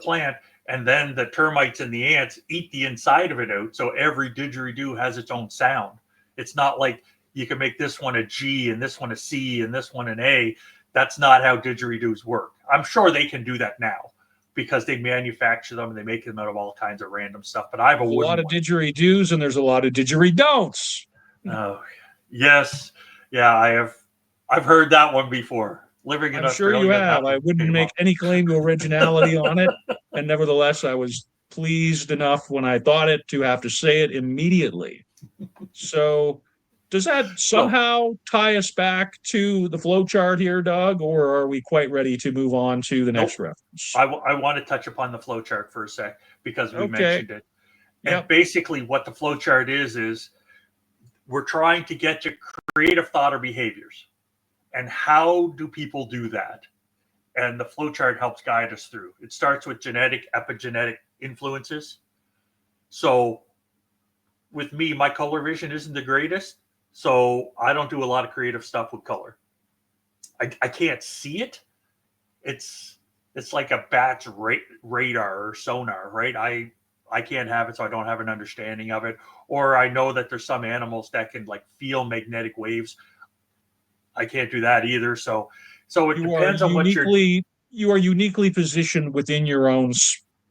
plant, and then the termites and the ants eat the inside of it out. So every didgeridoo has its own sound. It's not like you can make this one a G and this one a C and this one an A. That's not how didgeridoos work. I'm sure they can do that now because they manufacture them and they make them out of all kinds of random stuff. But I have a lot of didgeridoos and there's a lot of didgeridon'ts. Oh, yes. Yeah, I've heard that one before. Living in Australia. I'm sure you have. I wouldn't make any claim to originality on it. And nevertheless, I was pleased enough when I thought it to have to say it immediately. So does that somehow tie us back to the flow chart here, Doug, or are we quite ready to move on to the next reference? I want to touch upon the flow chart for a sec because we mentioned it. And basically what the flow chart is we're trying to get to creative thought or behaviors. And how do people do that? And the flow chart helps guide us through. It starts with genetic, epigenetic influences. So with me, my color vision isn't the greatest. So I don't do a lot of creative stuff with color. I can't see it. It's like a bat's radar or sonar, right? I can't have it, so I don't have an understanding of it. Or I know that there's some animals that can like feel magnetic waves. I can't do that either. So it depends on what you are uniquely positioned within your own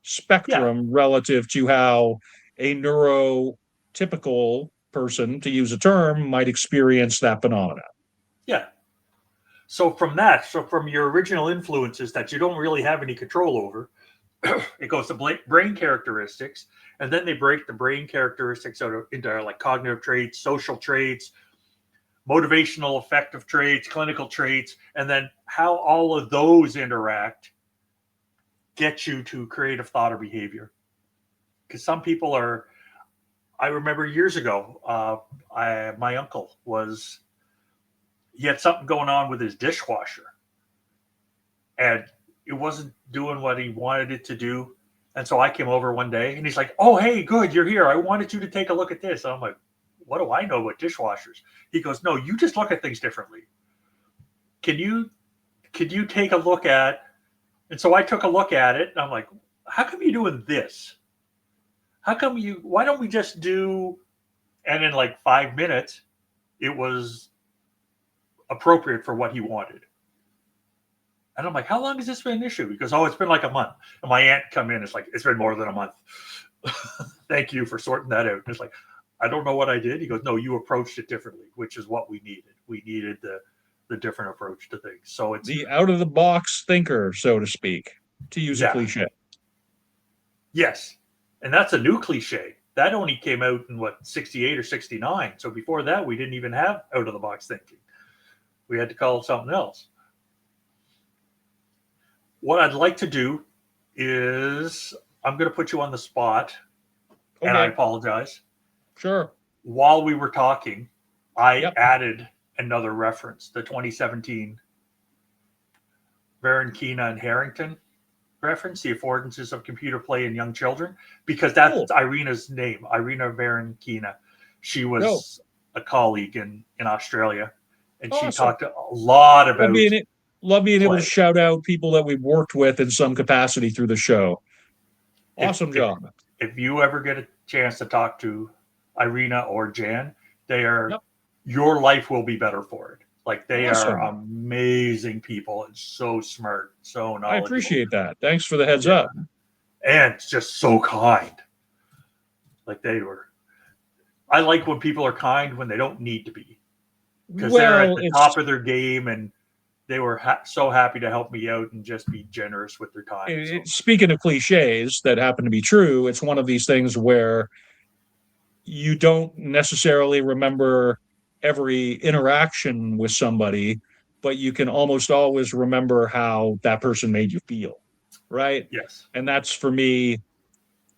spectrum relative to how a neurotypical person, to use a term, might experience that phenomena. Yeah. So from your original influences that you don't really have any control over, it goes to brain characteristics, and then they break the brain characteristics into like cognitive traits, social traits, motivational affective traits, clinical traits, and then how all of those interact get you to creative thought or behavior. Because some people are, I remember years ago, my uncle he had something going on with his dishwasher, and it wasn't doing what he wanted it to do. And so I came over one day and he's like, "Oh, hey, good, you're here. I wanted you to take a look at this." And I'm like, "What do I know about dishwashers?" He goes, "No, you just look at things differently. Can you take a look at?" And so I took a look at it and I'm like, "How come you're doing this? Why don't we just do?" And in like 5 minutes, it was appropriate for what he wanted. And I'm like, "How long has this been an issue?" He goes, "Oh, it's been like a month." And my aunt come in, it's like, "It's been more than a month." "Thank you for sorting that out." And it's like, "I don't know what I did." He goes, "No, you approached it differently," which is what we needed. We needed the different approach to things. So it's The out of the box thinker, so to speak, to use a cliche. Yes. And that's a new cliche. That only came out in 68 or 69. So before that, we didn't even have out of the box thinking. We had to call it something else. What I'd like to do is I'm going to put you on the spot, and I apologize. Sure. While we were talking, I added another reference, the 2017 Varenkina and Harrington reference, the affordances of computer play in young children, because that's Irina's name, Irina Varenkina. She was a colleague in Australia, and she talked a lot about love being able to shout out people that we've worked with in some capacity through the show. Awesome job. If you ever get a chance to talk to Irina or Jan, your life will be better for it. Like, they are amazing people and so smart, so knowledgeable. I appreciate that. Thanks for the heads up. And just so kind. Like, I like when people are kind when they don't need to be, because they're at the top of their game, and they were so happy to help me out and just be generous with their time. Speaking of cliches that happen to be true, it's one of these things where you don't necessarily remember every interaction with somebody, but you can almost always remember how that person made you feel, right? Yes. And that's, for me,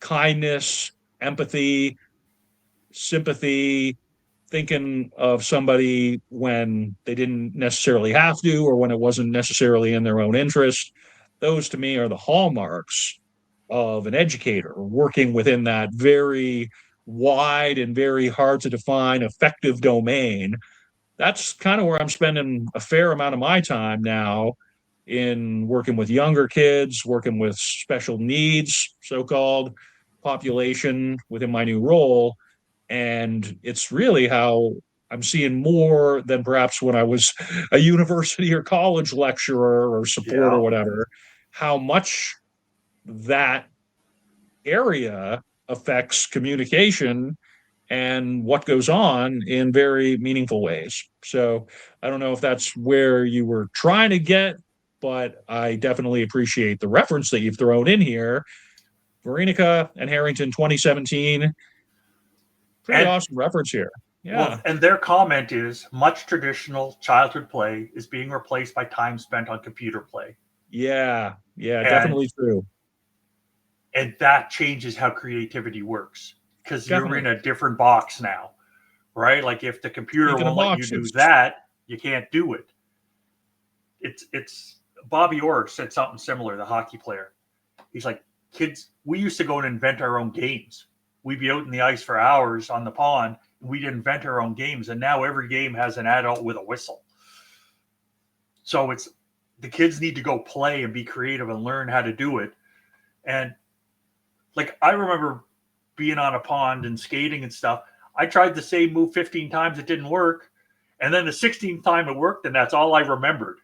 kindness, empathy, sympathy, thinking of somebody when they didn't necessarily have to, or when it wasn't necessarily in their own interest. Those, to me, are the hallmarks of an educator working within that very wide and very hard to define effective domain. That's kind of where I'm spending a fair amount of my time now, in working with younger kids, working with special needs, so-called population within my new role. And it's really how I'm seeing, more than perhaps when I was a university or college lecturer or support or whatever, how much that area affects communication and what goes on in very meaningful ways. So I don't know if that's where you were trying to get, but I definitely appreciate the reference that you've thrown in here. Varenkina and Harrington 2017. Pretty awesome reference here. Yeah. Well, and their comment is, much traditional childhood play is being replaced by time spent on computer play. Yeah, definitely true. And that changes how creativity works, because you're in a different box now, right? Like, if the computer won't let you do that, you can't do it. It's Bobby Orr said something similar, the hockey player. He's like, "Kids, we used to go and invent our own games. We'd be out in the ice for hours on the pond. We'd invent our own games. And now every game has an adult with a whistle." So the kids need to go play and be creative and learn how to do it. And like, I remember being on a pond and skating and stuff. I tried the same move 15 times. It didn't work. And then the 16th time it worked, and that's all I remembered.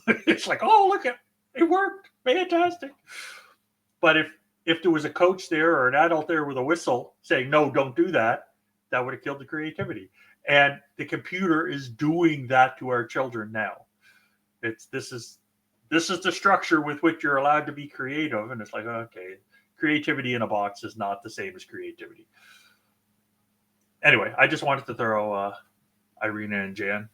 It's like, oh, look, it worked. Fantastic. But if there was a coach there or an adult there with a whistle saying, "No, don't do that," that would have killed the creativity. And the computer is doing that to our children now. This is the structure with which you're allowed to be creative. And it's like, okay, creativity in a box is not the same as creativity. Anyway, I just wanted to throw Irina and Jan.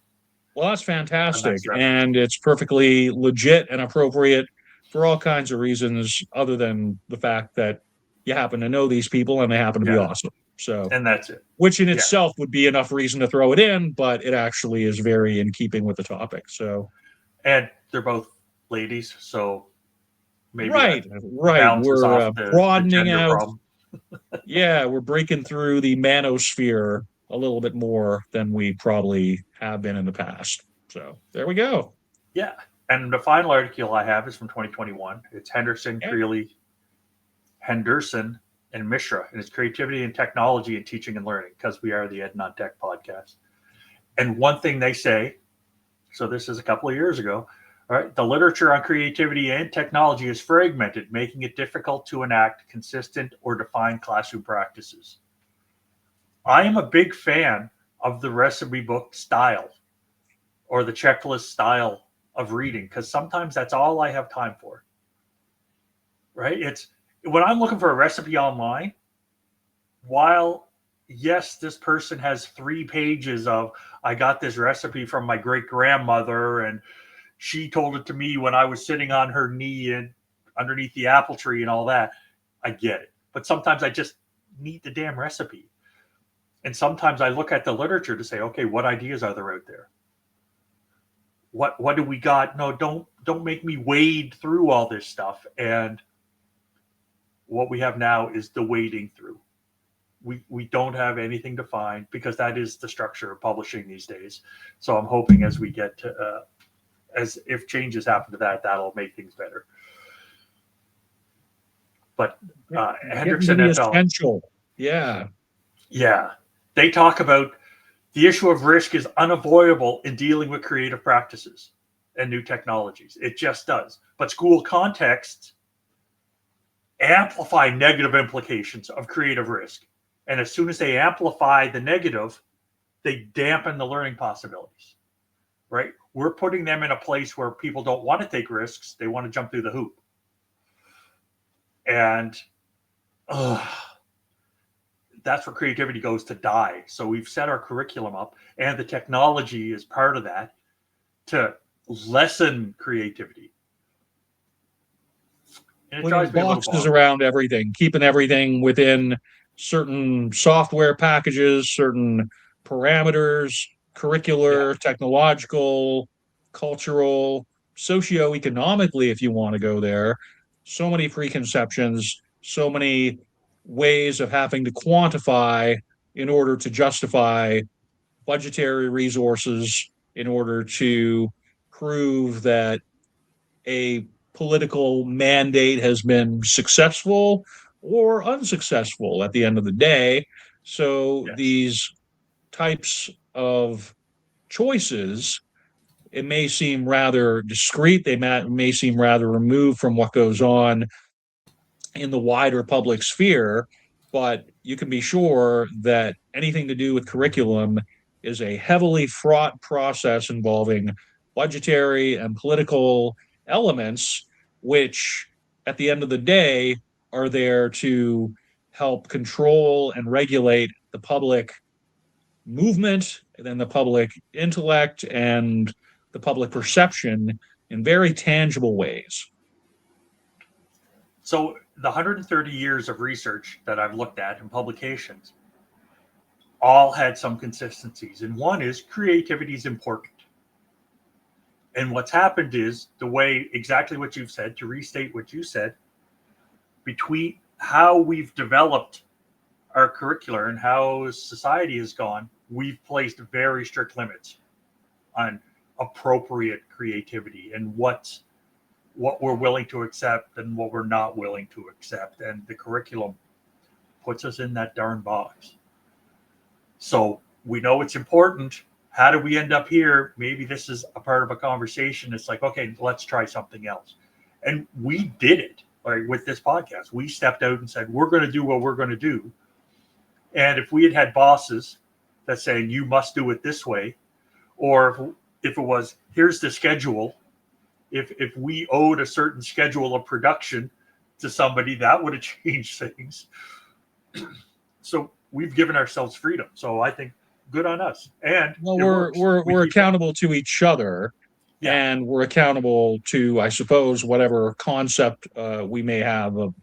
Well, that's fantastic. That's right. And it's perfectly legit and appropriate for all kinds of reasons, other than the fact that you happen to know these people and they happen to be Yeah. awesome. So, And that's it. which in Yeah. itself would be enough reason to throw it in, but it actually is very in keeping with the topic. So, And they're both ladies, so maybe right. that balances We're off the broadening gender out. problem. Yeah, we're breaking through the manosphere a little bit more than we probably have been in the past. So, there we go. Yeah. And the final article I have is from 2021. It's Henderson, Yeah. Creeley, Henderson, and Mishra, and it's creativity and technology in teaching and learning, because we are the Ed Not Tech podcast. And one thing they say, so this is a couple of years ago, all right, the literature on creativity and technology is fragmented, making it difficult to enact consistent or defined classroom practices. I am a big fan of the recipe book style or the checklist style of reading, because sometimes that's all I have time for. Right? It's when I'm looking for a recipe online, while yes, this person has 3 pages of, I got this recipe from my great grandmother and she told it to me when I was sitting on her knee and underneath the apple tree and all that. I get it. But sometimes I just need the damn recipe. And sometimes I look at the literature to say, okay, what ideas are there out there? What do we got? No, don't make me wade through all this stuff. And what we have now is the wading through. We don't have anything defined, because that is the structure of publishing these days. So I'm hoping as we get to, as if changes happen to that, that'll make things better. But Henderson the et al. Essential. Yeah. Yeah, they talk about the issue of risk is unavoidable in dealing with creative practices and new technologies. It just does. But school contexts amplify negative implications of creative risk. And as soon as they amplify the negative, they dampen the learning possibilities, right? We're putting them in a place where people don't want to take risks. They want to jump through the hoop. And that's where creativity goes to die. So we've set our curriculum up, and the technology is part of that, to lessen creativity. And it drives me a little boxes bonkers. around everything, keeping everything within certain software packages, certain parameters, curricular, technological, cultural, socioeconomically, if you want to go there. So many preconceptions, so many ways of having to quantify in order to justify budgetary resources, in order to prove that a political mandate has been successful or unsuccessful at the end of the day. So these types of choices, it may seem rather discreet, they may seem rather removed from what goes on in the wider public sphere, but you can be sure that anything to do with curriculum is a heavily fraught process involving budgetary and political elements, which at the end of the day are there to help control and regulate the public movement and then the public intellect and the public perception in very tangible ways. So the 130 years of research that I've looked at in publications all had some consistencies. And one is creativity is important. And what's happened is the way, exactly what you've said, to restate what you said, between how we've developed our curricular and how society has gone, we've placed very strict limits on appropriate creativity and what we're willing to accept and what we're not willing to accept. And the curriculum puts us in that darn box. So we know it's important. How do we end up here? Maybe this is a part of a conversation. It's like, okay, let's try something else. And we did it, right, with this podcast. We stepped out and said, we're going to do what we're going to do. And if we had bosses that saying, you must do it this way, or if it was, here's the schedule, if we owed a certain schedule of production to somebody, that would have changed things. So we've given ourselves freedom. So I think good on us. And well, it works. We we're keep going. accountable to each other, Yeah, and we're accountable to, I suppose, whatever concept we may have of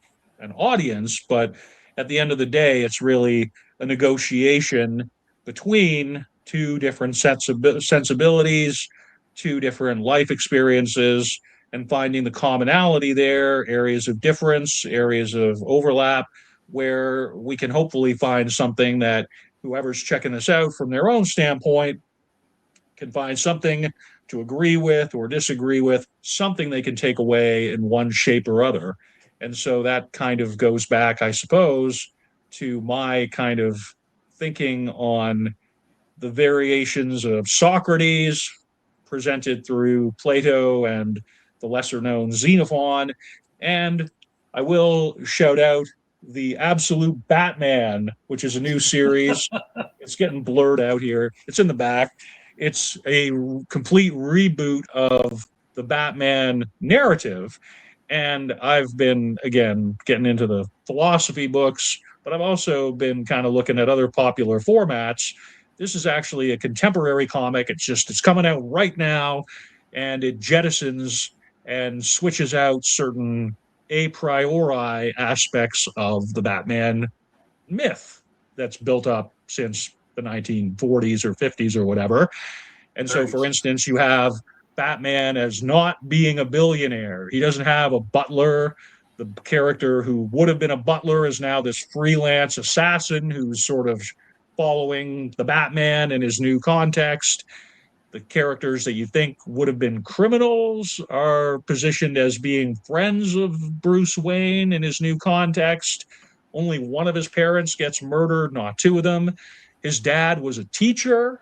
an audience. But at the end of the day, it's really a negotiation between two different sensibilities, two different life experiences, and finding the commonality there, areas of difference, areas of overlap, where we can hopefully find something that whoever's checking this out from their own standpoint can find something to agree with or disagree with, something they can take away in one shape or other. And so that kind of goes back, I suppose, to my kind of thinking on the variations of Socrates presented through Plato and the lesser known Xenophon. And I will shout out the Absolute Batman, which is a new series. It's getting blurred out here. It's in the back. It's a complete reboot of the Batman narrative. And I've been, again, getting into the philosophy books, but I've also been kind of looking at other popular formats. This is actually a contemporary comic. It's coming out right now, and it jettisons and switches out certain a priori aspects of the Batman myth that's built up since the 1940s or 50s or whatever. And so, for 30s. instance, you have Batman as not being a billionaire. He doesn't have a butler. The character who would have been a butler is now this freelance assassin who's sort of following the Batman in his new context. The characters that you think would have been criminals are positioned as being friends of Bruce Wayne in his new context. Only one of his parents gets murdered, not two of them. His dad was a teacher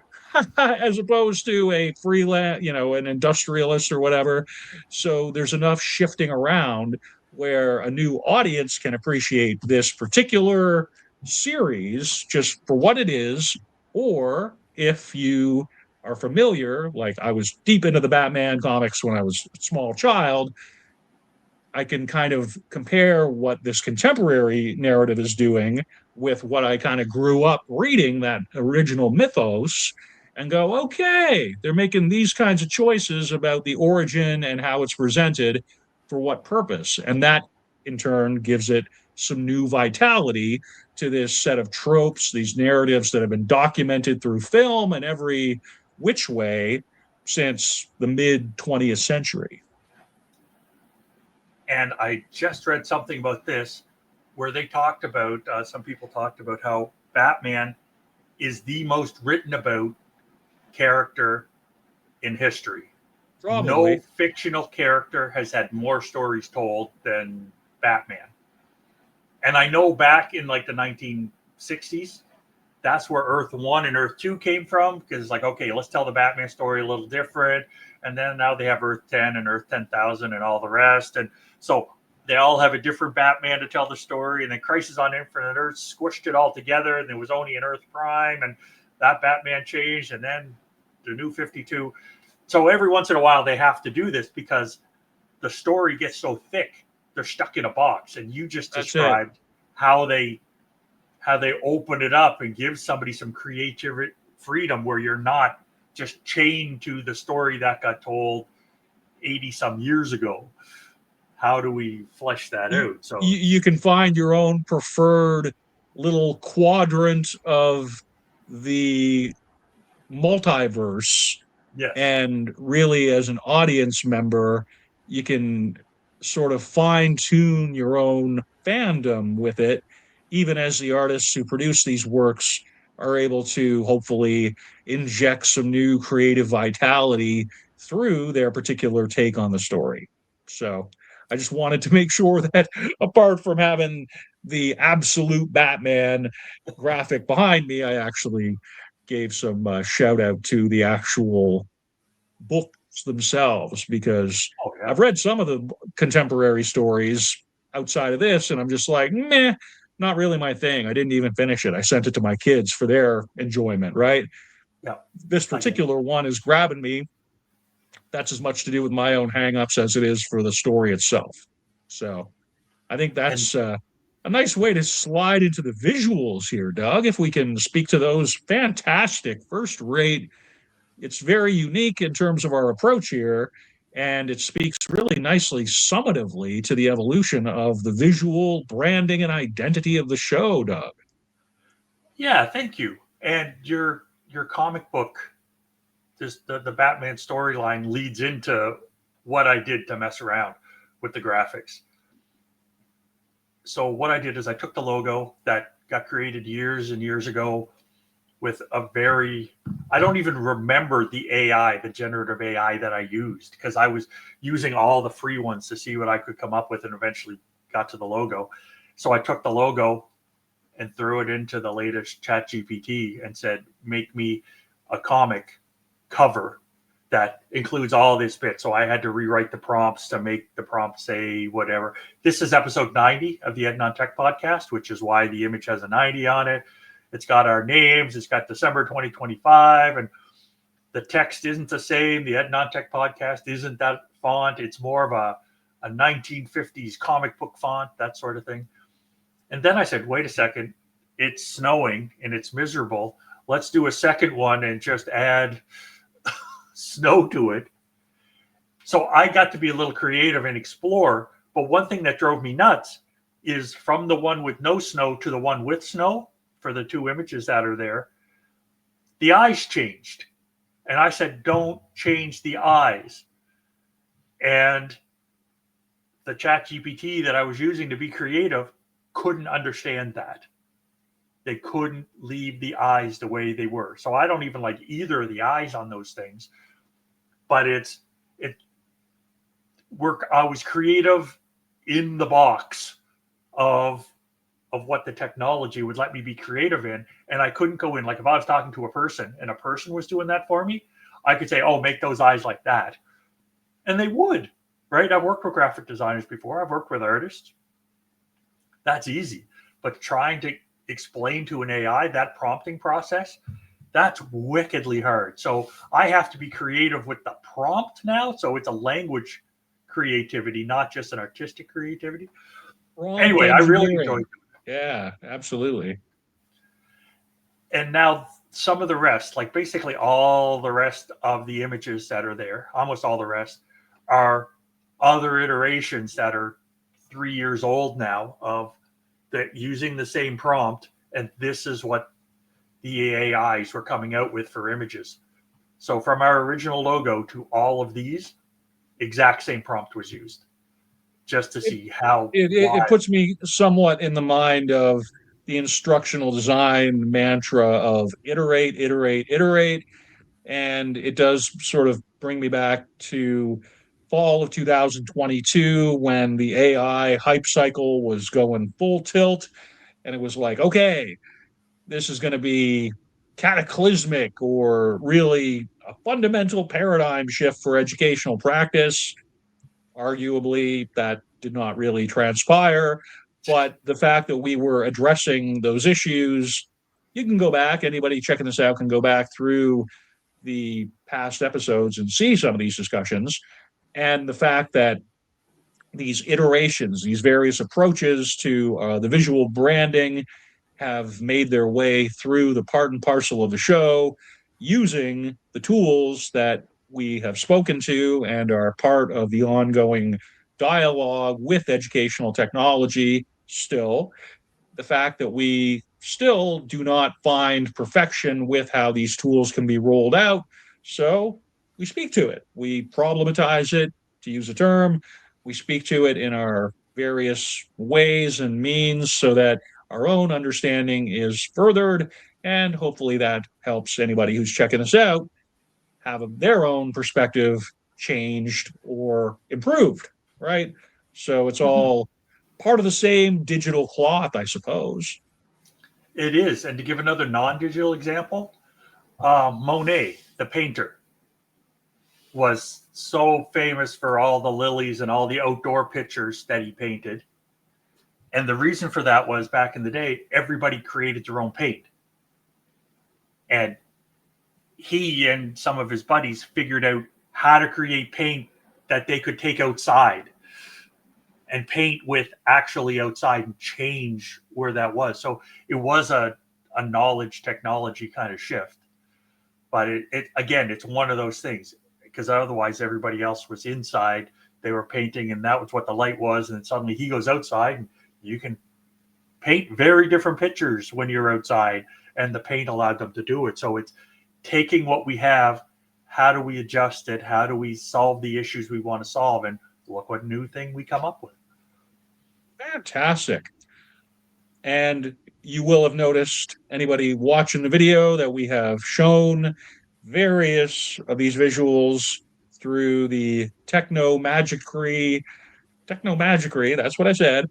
as opposed to a freelance, an industrialist or whatever. So there's enough shifting around where a new audience can appreciate this particular series just for what it is, or if you are familiar, like I was deep into the Batman comics when I was a small child, I can kind of compare what this contemporary narrative is doing with what I kind of grew up reading, that original mythos, and go, okay, they're making these kinds of choices about the origin and how it's presented for what purpose. And that in turn gives it some new vitality to this set of tropes, these narratives that have been documented through film and every which way since the mid 20th century. And I just read something about this where they talked about, some people talked about how Batman is the most written about character in history. Probably. No fictional character has had more stories told than Batman. And I know back in like the 1960s, that's where Earth 1 and Earth 2 came from, because it's like, okay, let's tell the Batman story a little different. And then now they have Earth 10 and Earth 10,000 and all the rest. And so they all have a different Batman to tell the story. And then Crisis on Infinite Earth squished it all together, and there was only an Earth Prime, and that Batman changed, and then the New 52. So every once in a while they have to do this because the story gets so thick, they're stuck in a box. And you just described how they open it up and give somebody some creative freedom where you're not just chained to the story that got told 80 some years ago. How do we flesh that out? So you can find your own preferred little quadrant of the multiverse. yes. And really, as an audience member, you can sort of fine tune your own fandom with it, even as the artists who produce these works are able to hopefully inject some new creative vitality through their particular take on the story. So I just wanted to make sure that apart from having the Absolute Batman graphic behind me, I actually gave some shout out to the actual books themselves, because Yeah. I've read some of the contemporary stories outside of this, and I'm just like, meh, not really my thing. I didn't even finish it. I sent it to my kids for their enjoyment, right? Yeah. This particular one is grabbing me. That's as much to do with my own hangups as it is for the story itself. So I think that's A nice way to slide into the visuals here, Doug, if we can speak to those. Fantastic, first rate. It's very unique in terms of our approach here, and it speaks really nicely, summatively, to the evolution of the visual branding and identity of the show, Doug. Yeah, thank you. And your comic book, just the Batman storyline leads into what I did to mess around with the graphics. So what I did is I took the logo that got created years and years ago with a very, I don't even remember the AI, the generative AI that I used, because I was using all the free ones to see what I could come up with and eventually got to the logo. So I took the logo and threw it into the latest chat GPT and said, make me a comic cover that includes all this bit. So I had to rewrite the prompts to make the prompt say whatever. This is episode 90 of the Ed Non-Tech podcast, which is why the image has a 90 on it. It's got our names. It's got December 2025. And the text isn't the same. The Ed Non-Tech podcast isn't that font. It's more of a 1950s comic book font, that sort of thing. And then I said, wait a second. It's snowing and it's miserable. Let's do a second one and just add snow to it. So I got to be a little creative and explore. But one thing that drove me nuts is from the one with no snow to the one with snow, for the two images that are there, the eyes changed. And I said, don't change the eyes. And the chat GPT that I was using to be creative couldn't understand that. They couldn't leave the eyes the way they were. So I don't even like either of the eyes on those things. But I was creative in the box of what the technology would let me be creative in, and I couldn't go in. Like if I was talking to a person and a person was doing that for me, I could say, oh, make those eyes like that, and they would. Right? I've worked with graphic designers before. I've worked with artists. That's easy. But trying to explain to an AI that prompting process, that's wickedly hard. So I have to be creative with the prompt now. So it's a language creativity, not just an artistic creativity. Prompt Anyway, I really engineering. enjoyed it. Yeah, absolutely. And now some of the rest, like basically all the rest of the images that are there, almost all the rest, are other iterations that are 3 years old now of that using the same prompt. And this is what the AIs were coming out with for images. So from our original logo to all of these, exact same prompt was used, just to see how It puts me somewhat in the mind of the instructional design mantra of iterate, iterate, iterate. And it does sort of bring me back to fall of 2022 when the AI hype cycle was going full tilt. And it was like, okay, this is going to be cataclysmic or really a fundamental paradigm shift for educational practice. Arguably, that did not really transpire. But the fact that we were addressing those issues, you can go back, anybody checking this out can go back through the past episodes and see some of these discussions. And the fact that these iterations, these various approaches to the visual branding have made their way through the part and parcel of the show using the tools that we have spoken to and are part of the ongoing dialogue with educational technology still. The fact that we still do not find perfection with how these tools can be rolled out. So we speak to it, we problematize it, to use a term, we speak to it in our various ways and means so that our own understanding is furthered. And hopefully that helps anybody who's checking this out have their own perspective changed or improved, right? So it's all part of the same digital cloth, I suppose. It is. And to give another non-digital example, Monet, the painter, was so famous for all the lilies and all the outdoor pictures that he painted. And the reason for that was back in the day, everybody created their own paint. And he and some of his buddies figured out how to create paint that they could take outside. and paint with actually outside and change where that was. So it was a knowledge technology kind of shift. But it again, it's one of those things, because otherwise everybody else was inside. They were painting, and that was what the light was. And suddenly he goes outside, and you can paint very different pictures when you're outside, and the paint allowed them to do it. So it's taking what we have, how do we adjust it? How do we solve the issues we want to solve? And look what new thing we come up with. Fantastic. And you will have noticed, anybody watching the video, that we have shown various of these visuals through the Technomagicry, that's what I said,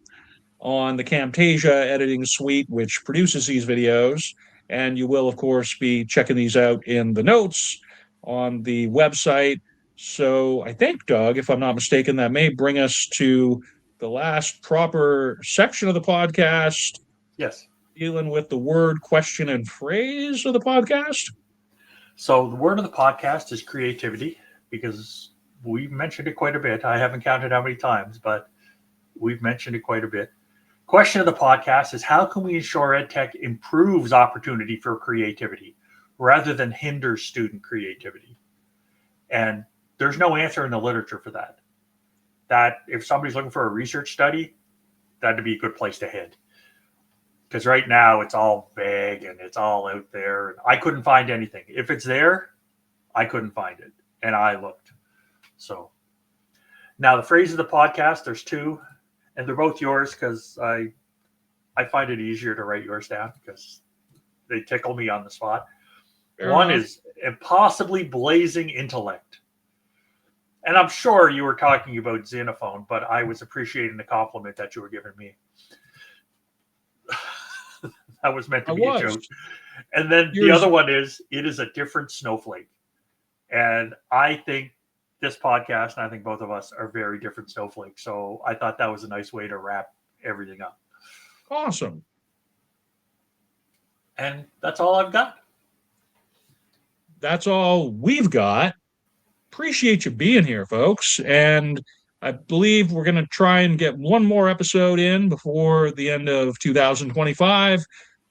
on the Camtasia editing suite, which produces these videos. And you will, of course, be checking these out in the notes on the website. So I think, Doug, if I'm not mistaken, that may bring us to the last proper section of the podcast. Yes. Dealing with the word, question, and phrase of the podcast. So the word of the podcast is creativity, because we've mentioned it quite a bit. I haven't counted how many times, but we've mentioned it quite a bit. Question of the podcast is, how can we ensure EdTech improves opportunity for creativity rather than hinders student creativity? And there's no answer in the literature for that. That if somebody's looking for a research study, that'd be a good place to head. Because right now it's all vague and it's all out there. And I couldn't find anything. If it's there, I couldn't find it. And I looked. So now the phrase of the podcast, there's two. And they're both yours, because I find it easier to write yours down because they tickle me on the spot. One is impossibly blazing intellect. And I'm sure you were talking about Xenophone, but I was appreciating the compliment that you were giving me. That was meant to be a joke. And then the other one is, it is a different snowflake. And I think this podcast, and I think both of us, are very different snowflakes. So I thought that was a nice way to wrap everything up. Awesome. And that's all I've got. That's all we've got. Appreciate you being here, folks. And I believe we're going to try and get one more episode in before the end of 2025.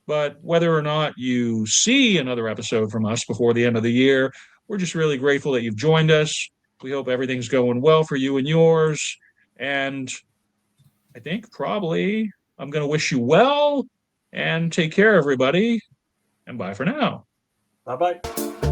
But whether or not you see another episode from us before the end of the year, we're just really grateful that you've joined us. We hope everything's going well for you and yours. And I think probably I'm going to wish you well, and take care, everybody. And bye for now. Bye-bye.